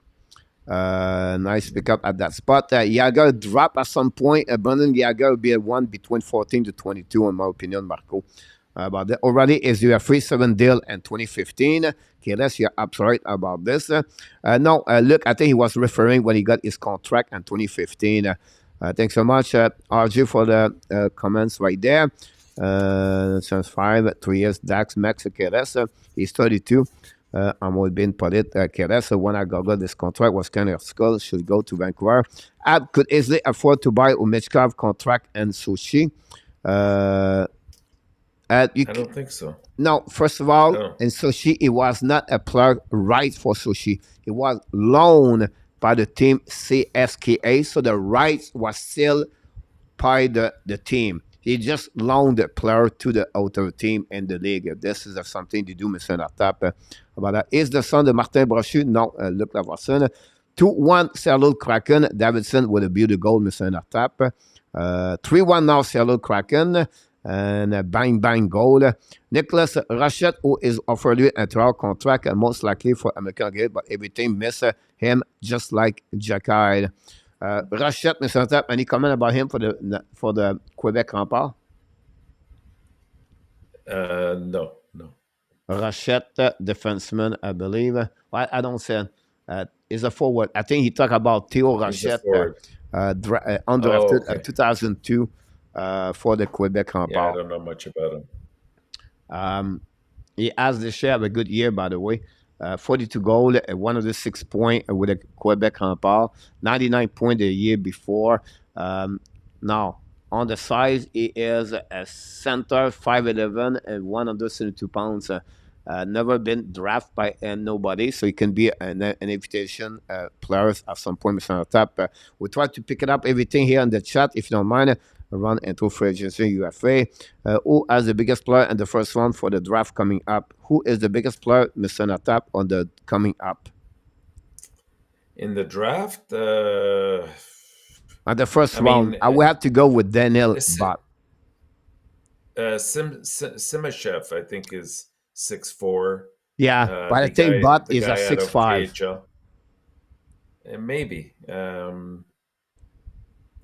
nice pickup at that spot. Yaga drop at some point. Brandon Yaga will be a one between 14 to 22, in my opinion, Marco. About that. Already is you a free 7 deal in 2015. Okay, let's hear absolute about this. No, look, I think he was referring when he got his contract in 2015. Thanks so much, RJ, for the comments right there. Since 3 years, Dax Max Keres, he's 32. I'm with being put it. Keres, when I got this contract, was kind of skull, should go to Vancouver. I could easily afford to buy Umichkov contract and Sushi. You I don't think so. No, first of all, No, in Sochi, it was not a player right for Sochi. It was loaned by the team CSKA, so the rights was still by the team. He just loaned the player to the other team in the league. This is something to do, Mr. Natap, about that. Is the son de Martin Brochu? No, Luc Lavorson. 2-1 Seattle Kraken. Davidson with a beautiful goal, Mr. Natap. 3-1 now Seattle Kraken. And a bang bang goal. Nicholas Rochette, who is offered a 3-year contract, most likely for American Gate, but everything miss him just like Jack Hyde. Rochette, Mr. Tap, any comment about him for the Quebec Rempart? no, no. Rochette, defenseman, I believe. I don't say. Is a forward. I think he talked about Theo He's a Rochette, forward. Oh, undrafted okay. 2002 for the Quebec Yeah, I Rempart. don't know much about him. He has this year have a good year, by the way. 42 goals, one of the 6 points with the Quebec Rempart, 99 points the year before. Now, on the size, he is a center, 5'11", and 172 pounds. Never been drafted by nobody, so he can be an invitation player at some point, Mr. Tap. We try to pick it up everything here in the chat, if you don't mind. Run into free agency UFA. Who has the biggest player and the first one for the draft coming up? Who is the biggest player, Mr. Natap, on the coming up? In the draft, On the first I round, mean, I will have to go with Daniel S- Bott. Simashev, I think, is 6'4". Yeah, but I The think guy, Bott the is a guy out of 6'5". KHL, and maybe.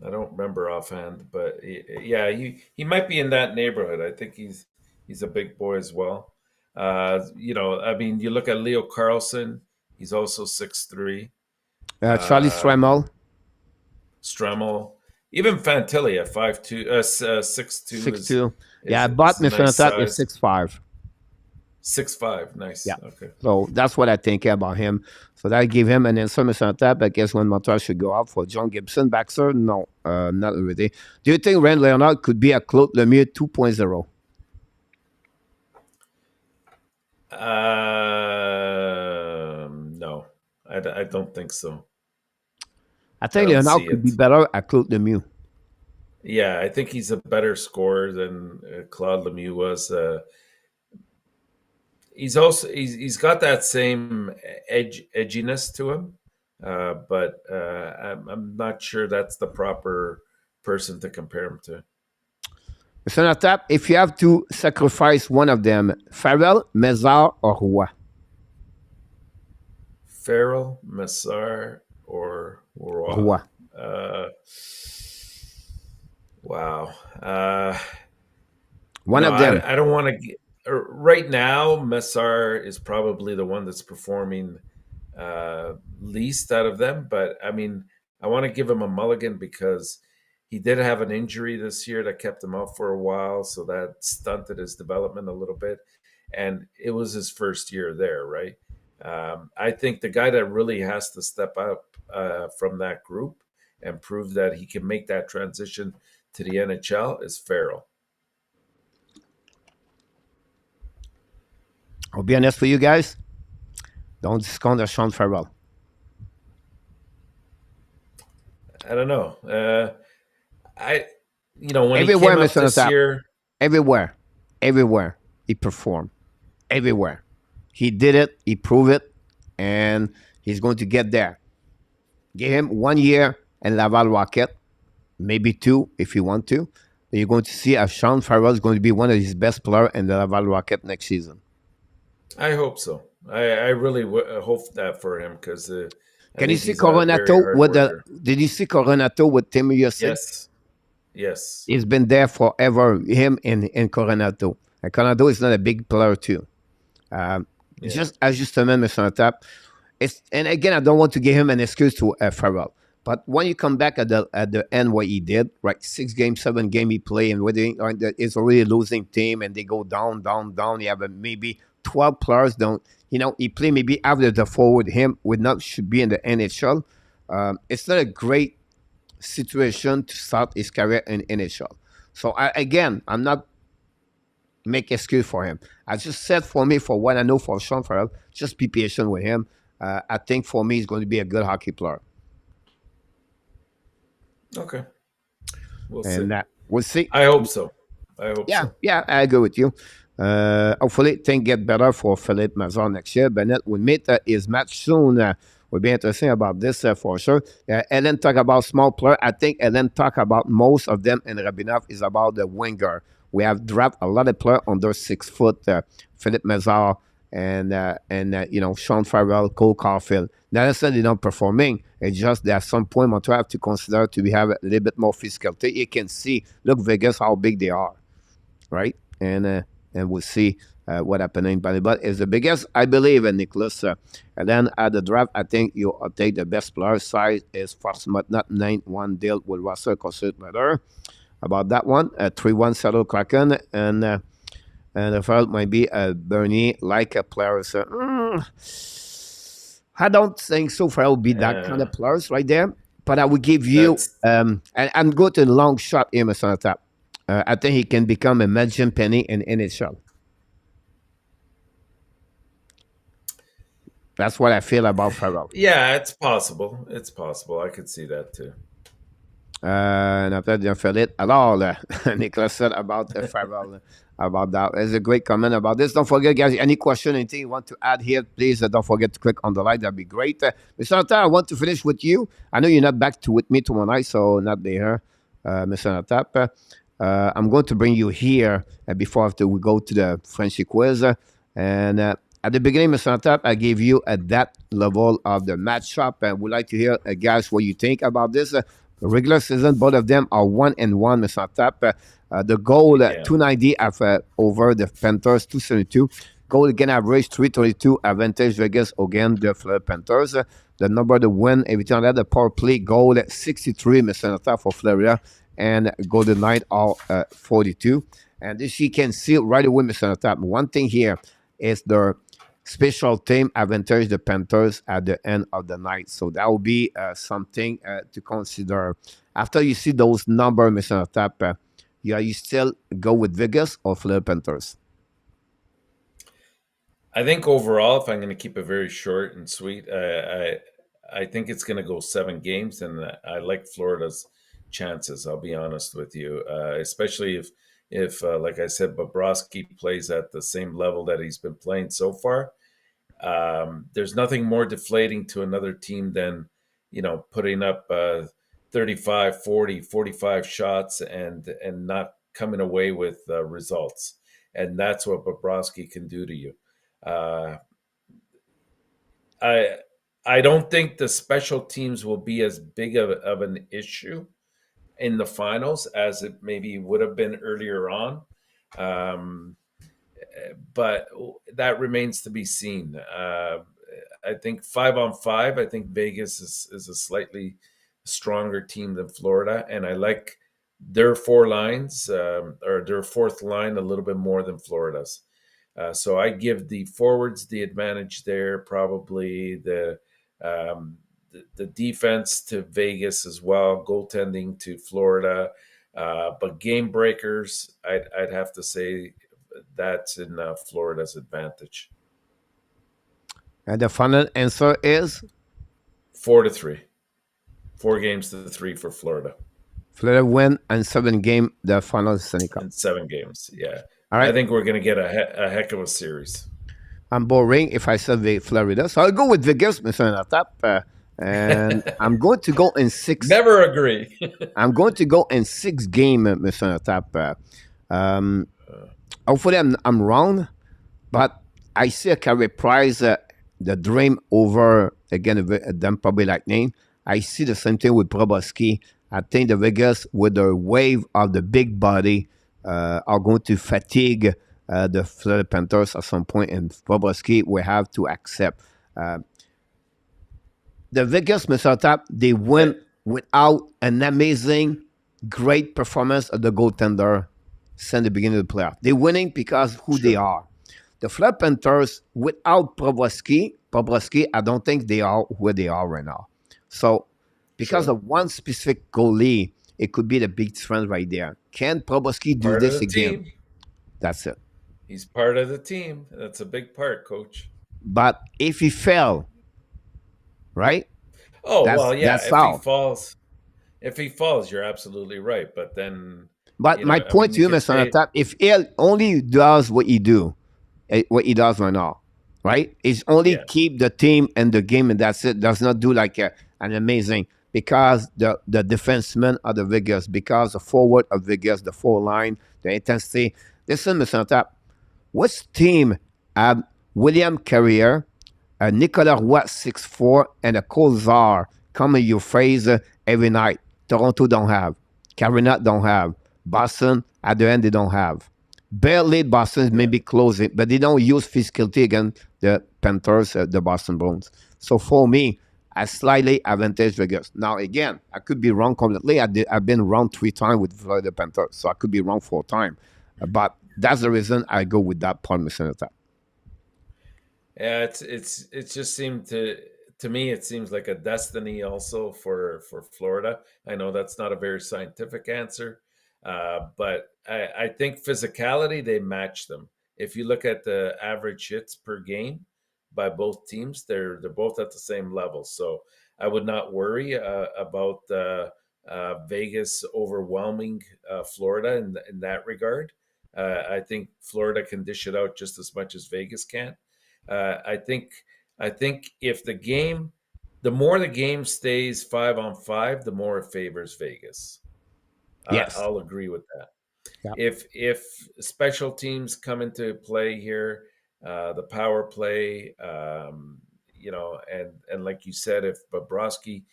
I don't remember offhand, but yeah, he might be in that neighborhood. I think he's a big boy as well. I mean, you look at Leo Carlson; he's also 6'3". Charlie Um, Stremel, Stremel, even Fantilli at 5'2", 6'2" 6'2". Yeah, is Bott, a Mr. nice Natap, is size. 6'5". 6'5". Nice. Yeah. Okay. So that's what I think about him. So that give him an answer, Mr. Tap. I guess when Montreal should go out for John Gibson. Baxter, no, not really. Do you think Rand Leonard could be a Claude Lemieux 2.0? No, I don't think so. I I think don't Leonard see could be it. better at Claude Lemieux. Yeah, I think he's a better scorer than Claude Lemieux was. He's got that same edginess to him, but I'm not sure that's the proper person to compare him to. Mr. Tap, if you have to sacrifice one of them, Farrell, Mézard, or Roy? Farrell, Massar, or Roy? Roy. Uh, wow. One of them. I don't want to. Right now, Massar is probably the one that's performing least out of them. But I mean, I want to give him a mulligan because he did have an injury this year that kept him out for a while, so that stunted his development a little bit. And it was his first year there, right? I think the guy that really has to step up from that group and prove that he can make that transition to the NHL is Farrell. I'll be honest with you guys. Don't discount the Sean Farrell. I don't know. I, when he Everywhere, came up Mr. this Tap. year, Everywhere. He performed. Everywhere. He did it. He proved it. And he's going to get there. Give him 1 year in Laval Rocket. Maybe 2 if you want to. You're going to see Sean Farrell is going to be one of his best players in the Laval Rocket next season. I hope so. I really hope that for him because Can you see Coronato with the? Did you see Coronato with Team USA? Yes. He's been there forever. Him and Coronato. And Coronato is not a big player too. Just ajustement, Mr. Tap. And again, I don't want to give him an excuse to Farrell. But when you come back at the end, what he did, right? 6 games, 7 games he played, and it's already a losing team, and they go down. You have maybe 12 players. He play maybe after the forward. Him would not should be in the NHL. It's not a great situation to start his career in NHL. So I'm not make excuse for him. I just said for me, for what I know for Sean Farrell, just be patient with him. I think for me, he's going to be a good hockey player. Okay. We'll see. I hope so. Yeah, I agree with you. Hopefully, things get better for Philippe Mazar next year. Bennett will meet his match soon. Will be interesting about this for sure. Ellen talk about small player. I think Ellen talk about most of them in Rabinov is about the winger. We have dropped a lot of players under 6 foot. Philippe Mazar and Sean Farrell, Cole Caulfield. Not necessarily not performing. It's just that at some point Montreal have to consider to have a little bit more physicality. You can see, look Vegas how big they are, right? And we'll see what happening. But it's the biggest, I believe, in Nicholas. And then at the draft, I think you'll take the best player. Size is first, but not 9-1 deal with Russell Consulte Matter. About that one, 3-1 Settle Kraken, and the first might be Bernier like a player. So, I don't think so far will be that kind of players right there. But I will give you, and I'm going to the long shot here, Mr. Tap. I think he can become a Magic Penny in NHL. That's what I feel about Farrell. Yeah, it's possible. I could see that too. And after the Philippe, alors, Nicholas said about Farrell, about that. There's a great comment about this. Don't forget, guys, any question, anything you want to add here, please don't forget to click on the like. That'd be great. Mr. Natar, I want to finish with you. I know you're not back with me tomorrow night, so not there, Mr. Natar. I'm going to bring you here after we go to the Frenchy quiz. And at the beginning, Mr. Natar, I gave you at that level of the matchup. And we'd like to hear, guys, what you think about this. Regular season, both of them are 1-1, Mr. Tap. The goal, 290 over the Panthers, 272. Goal again average, 322. Advantage Vegas again, the Florida Panthers. The number to win, everything like that. The power play goal, 63, Mr. Tap for Florida. And Golden Knight are 42. And this you can see right away, Mr. Tap. One thing here, It's their special team advantage the Panthers at the end of the night. So that will be something to consider. After you see those numbers, Mr. Tap, you still go with Vegas or Florida Panthers? I think overall, if I'm going to keep it very short and sweet, I think it's going to go 7 games, and I like Florida's chances. I'll be honest with you, especially if like I said, Bobrovsky plays at the same level that he's been playing so far. There's nothing more deflating to another team than putting up 35, 40, 45 shots and not coming away with results, and that's what Bobrovsky can do to you. Uh, I I don't think the special teams will be as big of an issue in the finals as it maybe would have been earlier on. Um, but that remains to be seen. I think 5-on-5, I think Vegas is a slightly stronger team than Florida, and I like their four lines or their fourth line a little bit more than Florida's. So I give the forwards the advantage there, probably um, the defense to Vegas as well, goaltending to Florida. But game breakers, I'd have to say that's in Florida's advantage. And the final answer is 4-3, 4 games to 3 for Florida Florida win and 7 game the final Stanley Cup. in 7 games. Yeah, All I right. think we're going to get a heck of a series. I'm boring if I said Florida. So I'll go with Vegas, Mr. Natap. And I'm going to go in six. Never agree. I'm going to go in 6 game, Mr. Natap. Um, hopefully I'm wrong, but I see a carry prize, the dream over again them probably Lightning. I see the same thing with Proboski. I think the Vegas with the wave of the big body are going to fatigue the Florida Panthers at some point, and Proboski will have to accept. Uh, the Vegas Mr. Tap, they Yeah, win without an amazing, great performance of the goaltender since the beginning of the playoff. They're winning because who they sure, are. The Florida Panthers, without Proboski, I don't think they are where they are right now. So, because sure. of one specific goalie, it could be the big difference right there. Can Proboski do Part of this the again? team. That's it. He's part of the team. That's a big part, coach. But if he fell, right? Oh, That's well, yeah, that's how. if he falls, you're absolutely right. But then, But my I mean, point you to you, could Mr. say, Natap, if he only does what he does right now, right? Is only yeah, keep the team and the game, and that's it. Does not do like an amazing because the defensemen are the Vegas, because the forward of Vegas, the four line, the intensity. Listen, Mr. Tap, which team have William Carrier, Nicolas Roy 6'4", and a Kozar come in your face every night? Toronto don't have. Carolina don't have. Boston, at the end, they don't have. Barely Boston yeah, maybe close it, but they don't use physicality against the Panthers, the Boston Bruins. So for me, I slightly advantage Vegas. Now again, I could be wrong completely. I've been wrong 3 times with Florida Panthers, so I could be wrong 4 times. But that's the reason I go with that part, Mr. Nata. yeah. It just seemed to me it seems like a destiny also for Florida. I know that's not a very scientific answer, but I think physicality they match them. If you look at the average hits per game by both teams, they're both at the same level. So I would not worry about Vegas overwhelming Florida in that regard. I think Florida can dish it out just as much as Vegas can. Uh, I think I think if the more the game stays 5-on-5, the more it favors Vegas. Yes. I'll agree with that. Yeah. If special teams come into play here, the power play, and like you said, if Bobrovsky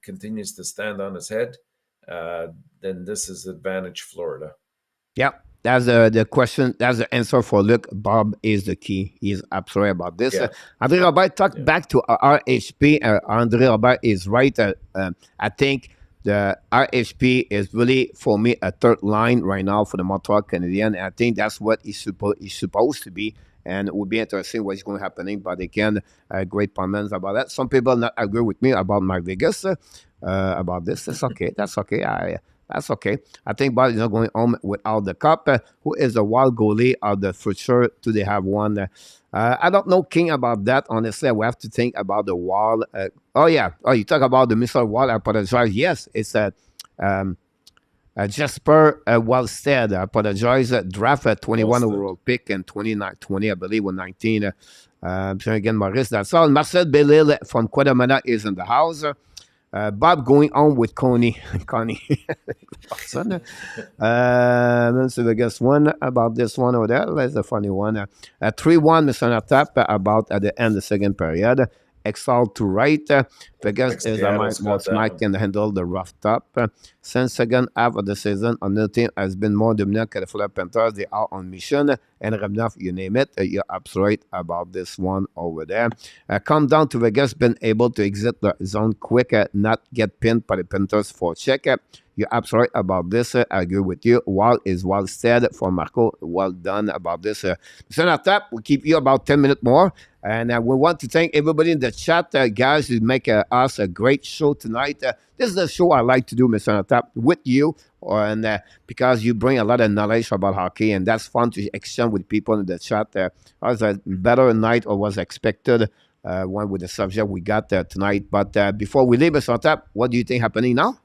continues to stand on his head, uh, then this is advantage Florida. Yeah, that's the question. That's the answer for Luke. Bob is the key. He's absolutely about this. Yeah, Andre Robert talked yeah, back to RHP. Andre Robert is right. I think the RHP is really, for me, a third line right now for the Montreal Canadiens. I think that's what he's supposed to be. and it will be interesting what's going to happening. But again, great comments about that. Some people not agree with me about my Vegas about this. That's okay. That's okay. That's okay. I think Bob is not going home without the cup. Who is the wild goalie of the future? Do they have one? I don't know, King, about that. Honestly, we have to think about the wall. Oh yeah. Oh, you talk about the Mr. Wall. I apologize. Yes, it's a. Jasper Wallstead, I apologize. Draft a 21 Alston. overall pick in 20, I believe, or 19. Again, Maurice, that's all. Marcel Bellil from Quadamana is in the house. Bob going on with Connie. Connie. Let's see, I guess one about this one over there. That's a funny one. 3-1, Mr. Tap about at the end of the second period. Exalt to right. Vegas is a more smack can handle the rough top. Since second half of the season, another team has been more dominant que the Florida Panthers. They are on mission. And Remnov, you name it. You're absolutely right about this one over there. Come down to Vegas, been able to exit the zone quick, not get pinned by the Panthers for check. You're absolutely right about this. I agree with you. Well is well said for Marco. Well done about this. Mr. Tap, we'll keep you about 10 minutes more. And we want to thank everybody in the chat, guys, who make us a great show tonight. This is the show I like to do, Mr. Tap, with you, and because you bring a lot of knowledge about hockey, and that's fun to exchange with people in the chat. Was a better night or was expected, one with the subject we got tonight. But before we leave, Mr. Tap, what do you think happening now?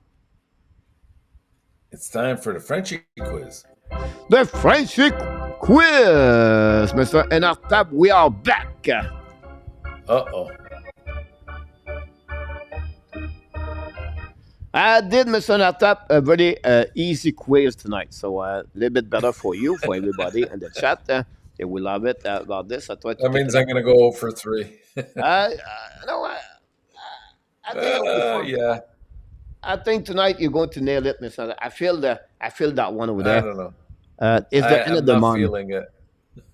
It's time for the Frenchy quiz. The Frenchy quiz, Mr. Tap. We are back. Uh-oh. I did, Mr. Tap, a very easy quiz tonight. So a little bit better for you, for everybody in the chat. They will love it about this. I thought that means I'm going to go for 3. No, I think yeah. I think tonight you're going to nail it, Mr. I feel that one over there. I don't know. It's the end of the month. I'm not feeling it.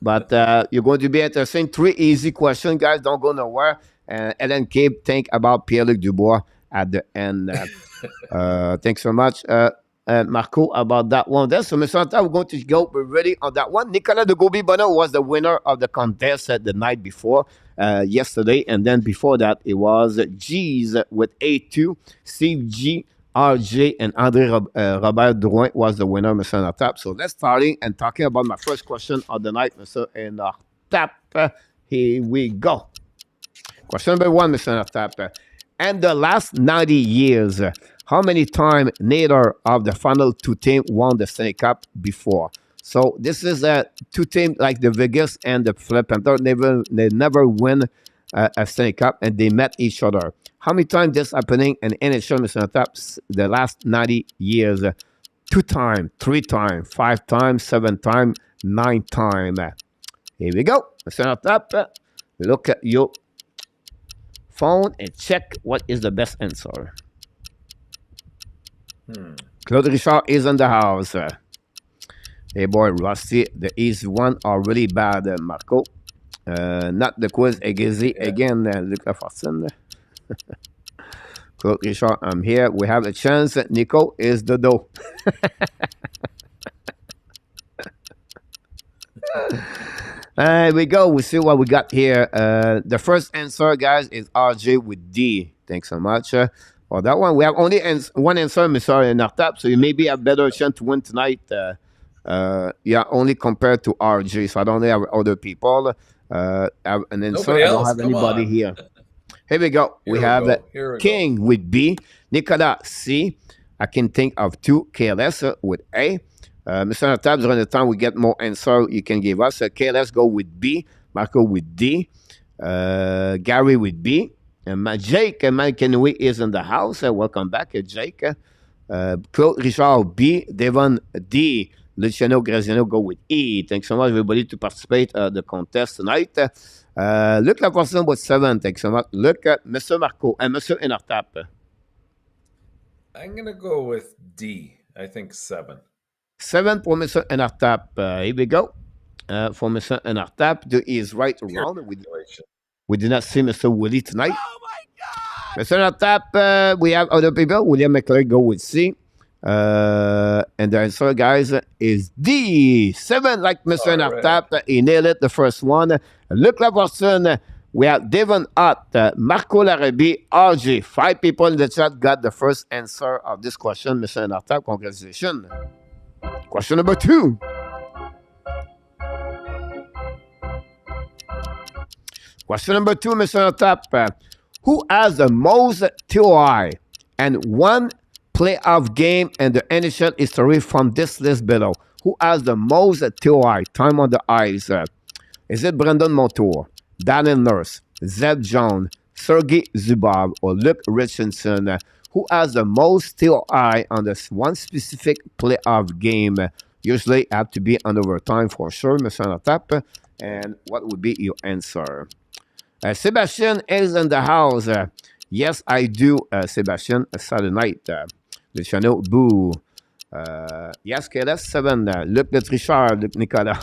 But you're going to be interesting. 3 easy questions, guys. Don't go nowhere. And then keep think about Pierre-Luc Dubois at the end. Thanks so much, Marco, about that one. There. So, Mr. Anta, we're going to go. We're ready on that one. Nicolas de Gobi-Bono was the winner of the contest the night before, yesterday. And then before that, it was G's with A2, Steve G, RJ, and Andre Robert Drouin was the winner, Mr. Tap. So let's start and talking about my first question of the night, Mr. Tap. Here we go. Question number 1, Mr. Tap. And the last 90 years, how many times neither of the final 2 teams won the Stanley Cup before? So this is a 2 teams like the Vegas and the Florida Panthers. They never win a Stanley Cup, and they met each other. How many times this happening in NHL, Mr. Tap? The last 90 years. 2 times, 3 times, 5 times, 7 times, 9 times. Here we go. Mr. Tap, look at your phone and check what is the best answer. Claude Richard is in the house. Hey boy, Rusty, the easy one are really bad, Marco. Not the quiz again, Luca Fortin. Claude Richard, I'm here. We have a chance. Nico is the dough. Here we go. We see what we got here. The first answer, guys, is RJ with D. Thanks so much. For that one, we have only one answer, Mr. Nartap, so you maybe have better chance to win tonight. Yeah, only compared to RJ. So I don't have other people. Have an answer. I don't have anybody here. Here we go. We have King with B. Nicolas C. I can think of 2. KLS with A. Mr. Tab, during the time we get more answer, you can give us. Okay, let's go with B. Marco with D. Gary with B. And Jake McKenway is in the house. Welcome back, Jake. Claude Richard B. Devon D. Luciano Graziano go with E. Thanks so much, everybody, to participate the contest tonight. Look at person with 7. Thanks so much. Look at Mr. Marco and Mr. Inartap. I'm going to go with D. I think 7. 7 for Mr. Inartap. Here we go. For Mr. Inartap, he is right around. We did not see Mr. Willie tonight. Oh my God! Mr. Inartap, we have other people. William McClure go with C. And the answer, guys, is D. 7, like Mr. All right. Nartap. He nailed it, the first one. Luc Lavorson, we have Devon Ott, Marco Larabi, RJ. 5 people in the chat got the first answer of this question, Mr. Nartap. Congratulations. Question number 2. Question number 2, Mr. Nartap. Who has the most TOI and one playoff game in the NHL history from this list below? Who has the most TOI, time on the ice? Is it Brendan Montour, Daniel Nurse, Zeb Jones, Sergei Zubov, or Luke Richardson? Who has the most TOI on this one specific playoff game? Usually have to be on overtime for sure, Mr. Natap. And what would be your answer? Sebastian is in the house. Yes, I do, Sebastian. Saturday night. Luciano, boo. Yes, KLS 7. Luc de Trichard, Luc Nicolas.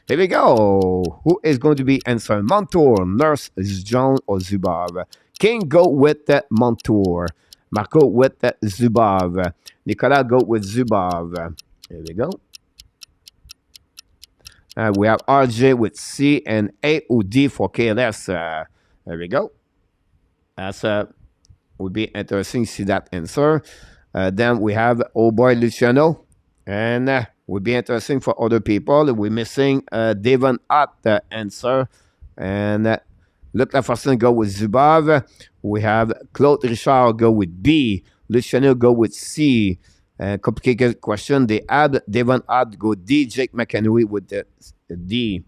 Here we go. Who is going to be answering? Montour, Nurse, Jones, or Zubov? King go with Montour. Marco with Zubov. Nicolas go with Zubov. Here we go. We have RJ with C and A or D for KLS. There we go. That's would be interesting to see that answer. Then we have old boy Luciano, and would be interesting for other people. We're missing Devon Ott answer, and Luc Laforcine go with Zubov. We have Claude Richard go with B. Luciano go with C. Complicated question. They add Devon Ott go D. Jake McEnroe with the D.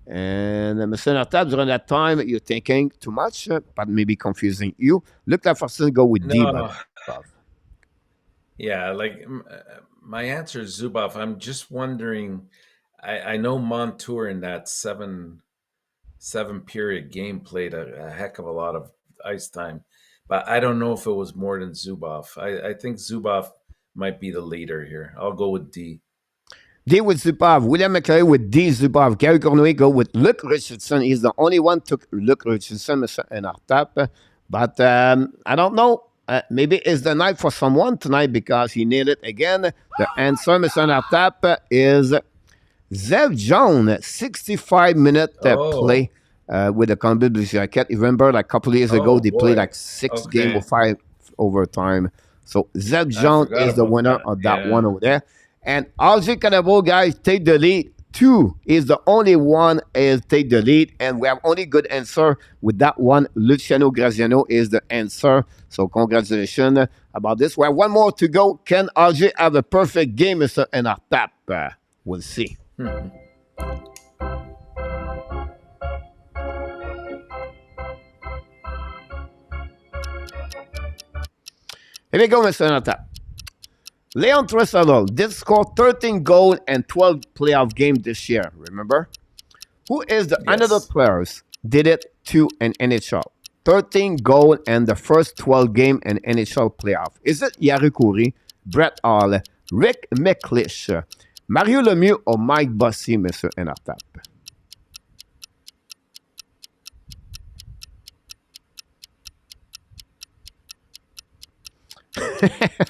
And Mr. Nartab, during that time, you're thinking too much, but maybe confusing you. Luc Laforcine go with D. No. Yeah, like my answer is Zubov. I'm just wondering. I know Montour in that seven period game played a heck of a lot of ice time, but I don't know if it was more than Zubov. I think Zubov might be the leader here. I'll go with D. D with Zubov. William McClary with D. Zubov. Gary Cournoyer go with Luc Richardson. He's the only one took Luc Richardson in our tap. But I don't know. Maybe it's the night for someone tonight because he nailed it again. The answer, Mr. Nartap, is Zeb Jones, 65-minute play with the Columbus Blue Jackets. You remember, like a couple of years ago, they played like 6 games or 5 overtime. So Zeb Jones is the winner of that one over there. And RJ Canabo, guys, take the lead. 2 is the only one is take the lead. And we have only good answer with that one. Luciano Graziano is the answer. So congratulations about this. We have one more to go. Can RJ have a perfect game, Mr. Nartap? We'll see. Hmm. Here we go, Mr. Nartap. Leon Draisaitl did score 13 goals and 12 playoff games this year, remember? Who is the another players did it to an NHL? 13 goals and the first 12 game in NHL playoff. Is it Jari Kurri, Brett Hall, Rick McLeish, Mario Lemieux, or Mike Bossy, Mr. Nartap?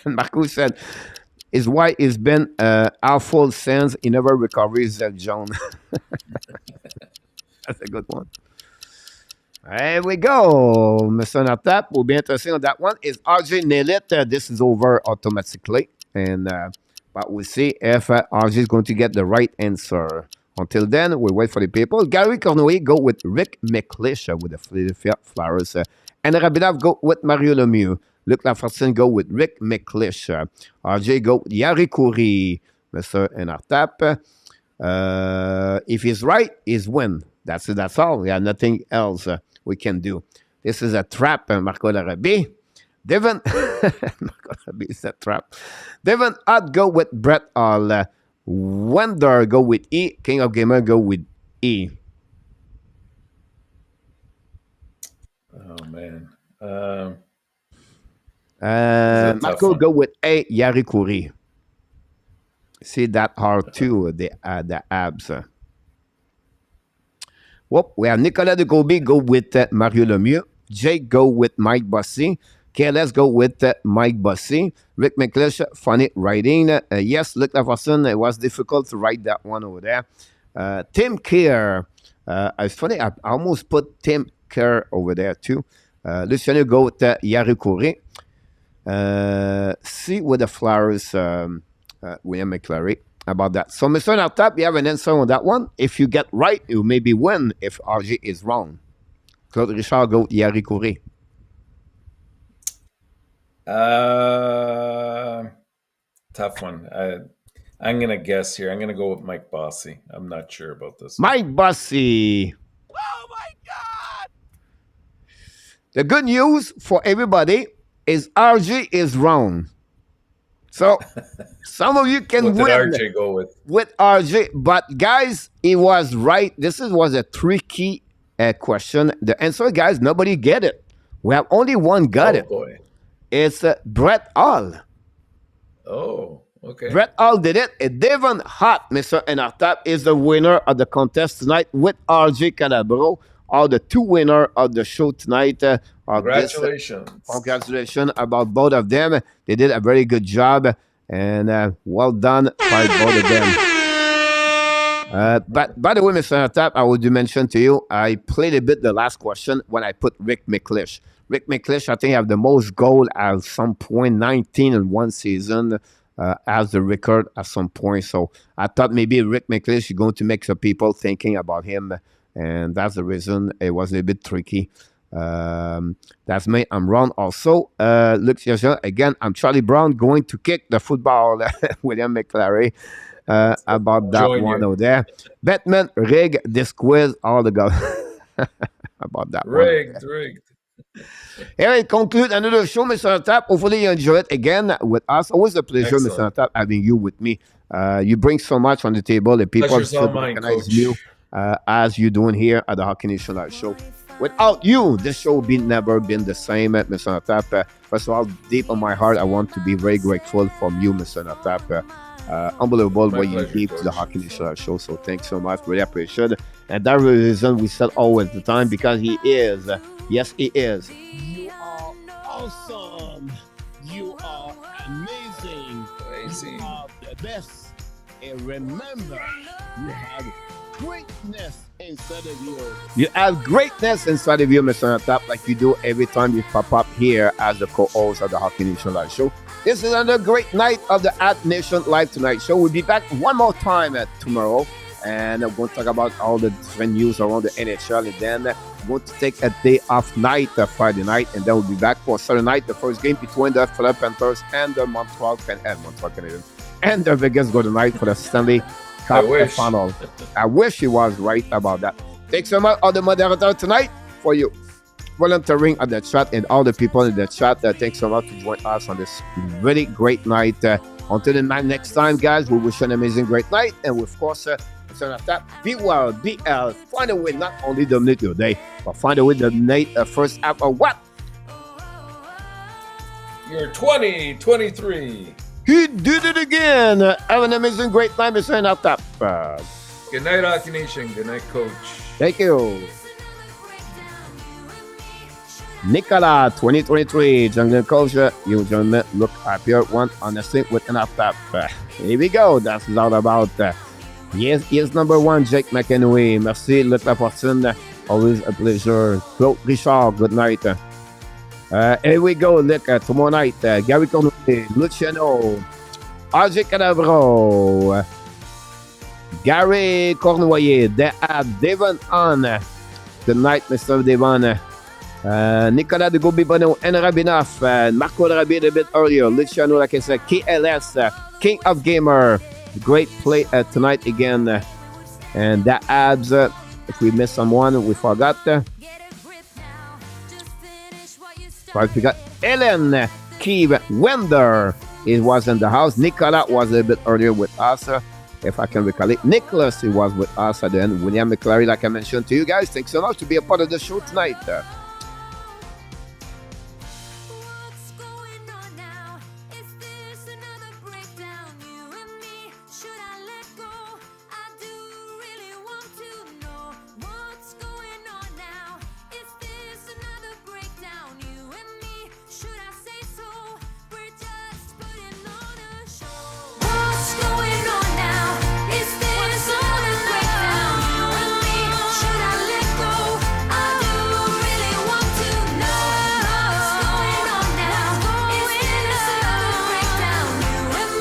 Marco said, his wife has been awful since he never recovers Zeb Jones. That's a good one. There we go, Mr. Nartap. Will be interesting on that one. Is RJ nailed it? This is over automatically. And but we'll see if RJ is going to get the right answer. Until then, we'll wait for the people. Gary Cournoyer go with Rick McLeish with the Philadelphia Flyers. And Rabinov go with Mario Lemieux. Luc Laforcine go with Rick McLeish. RJ go with Jari Kurri, Mr. Nartap. If he's right, he's win. That's all. Yeah, nothing else we can do. This is a trap, Marco Larabi. Devon, Marco Larabi is a trap. Devon Ott go with Brett Hall. Wender go with E. King of Gamer go with E. Oh man. Marco go with A. Jari Kurri. See that hard too, the abs. Whoop, we have Nicolas de Gauby go with Mario Lemieux. Jake go with Mike Bossy. Okay, let's go with Mike Bussy. Rick McLeish, funny writing. Yes, Luc Laforson, it was difficult to write that one over there. Tim Kerr. It's funny, I almost put Tim Kerr over there too. Luciano go with Yari Kure. See with the flowers, William McClary, about that. So, Mr. Nartap, you have an answer on that one. If you get right, you maybe win. If RG is wrong, Claude Richard go Yari Kure. Tough one. I'm gonna guess here. I'm gonna go with Mike Bossy. I'm not sure about this one. Mike Bussy. Oh my God! The good news for everybody is RG is wrong. So some of you can What did win RJ go with? RG, but guys, he was right. Was a tricky question. The answer, guys, nobody get it. We have only one got it. Boy. It's Brett Hall. Oh, okay. Brett Hall did it. Devon Hart, Mr. Enartap, is the winner of the contest tonight with RJ Calabro. Are the two winners of the show tonight. Congratulations. Congratulations about both of them. They did a very good job. And well done by both of them. But by the way, Mr. Enartap, I would mention to you, I played a bit the last question when I put Rick McLeish. Rick McLeish, I think, have the most goal at some point, 19 in one season, as the record at some point. So I thought maybe Rick McLeish is going to make some people thinking about him. And that's the reason it was a bit tricky. That's me. I'm wrong also. Look, again, I'm Charlie Brown going to kick the football, William McClary. About that Join one you. over there. Batman, rig, this quiz, all the go about that Rigged. Here I conclude another show, Mr. Tap. Hopefully you enjoy it again with us. Always a pleasure, Excellent. Mr. Tap, having you with me. You bring so much on the table. The people Pleasure's all should mine, recognize Coach. you as you're doing here at the Hockey Nation Live Show. Without you, this show would never been the same, Mr. Tap. First of all, deep in my heart, I want to be very grateful from you, Mr. Tap. Unbelievable what you give to the Hockey Nation Live Show. So thanks so much. Really appreciate it. And that's the reason we said always the time, because he is. Yes, he is. You are awesome. You are amazing. You are the best. And remember, you have greatness inside of you. You have greatness inside of you, Mr. Tap, like you do every time you pop up here as the co-host of the Hockey Nation Live Show. This is another great night of the At Nation Live Tonight Show. We'll be back one more time tomorrow. And we're going to talk about all the different news around the NHL. And then we're going to take a day off night, Friday night. And then we'll be back for Saturday night, the first game between the Philadelphia Panthers and the Montreal Canadiens. And the Vegas Golden Knights for the Stanley Cup final. I wish he was right about that. Thanks so much, all the moderators tonight, for you volunteering at the chat and all the people in the chat. Thanks so much to join us on this really great night. Until the next time, guys, we wish you an amazing great night. And of course, be well, be healthy. Find a way not only dominate your day, but find a way to dominate the first half of what? You're 2023. He did it again. Have an amazing great night, Mr. Natap. Good night, Hockey Nation. Good night, Coach. Thank you. Nicola, 2023, Jungle Culture, you gentlemen look happier one honestly with an tap. Here we go. That's all about. Yes, here's number one, Jake McEnway. Merci, Luc Lafortune. Always a pleasure. Claude Richard, good night. Here we go, look, tomorrow night, Gary Cournoyer, Luciano, RJ Calabro, Gary Cournoyer, they have Devon on. Good night, Mr. Devon. Nicolas de Gobibano and Rabinoff, Marco Rabi a bit earlier, Luciano, like I said, KLS, King of Gamer, great play tonight again. And that adds, if we missed someone, we forgot. We got Ellen, Keeve, Wender, it was in the house. Nicolas was a bit earlier with us, if I can recall it. Nicholas, he was with us at the end. William McClary, like I mentioned to you guys, thanks so much to be a part of the show tonight. Should I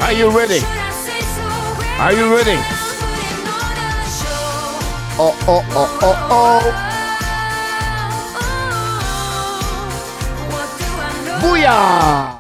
Are you ready? Are you ready? Oh, oh, oh, oh, oh. Booyah!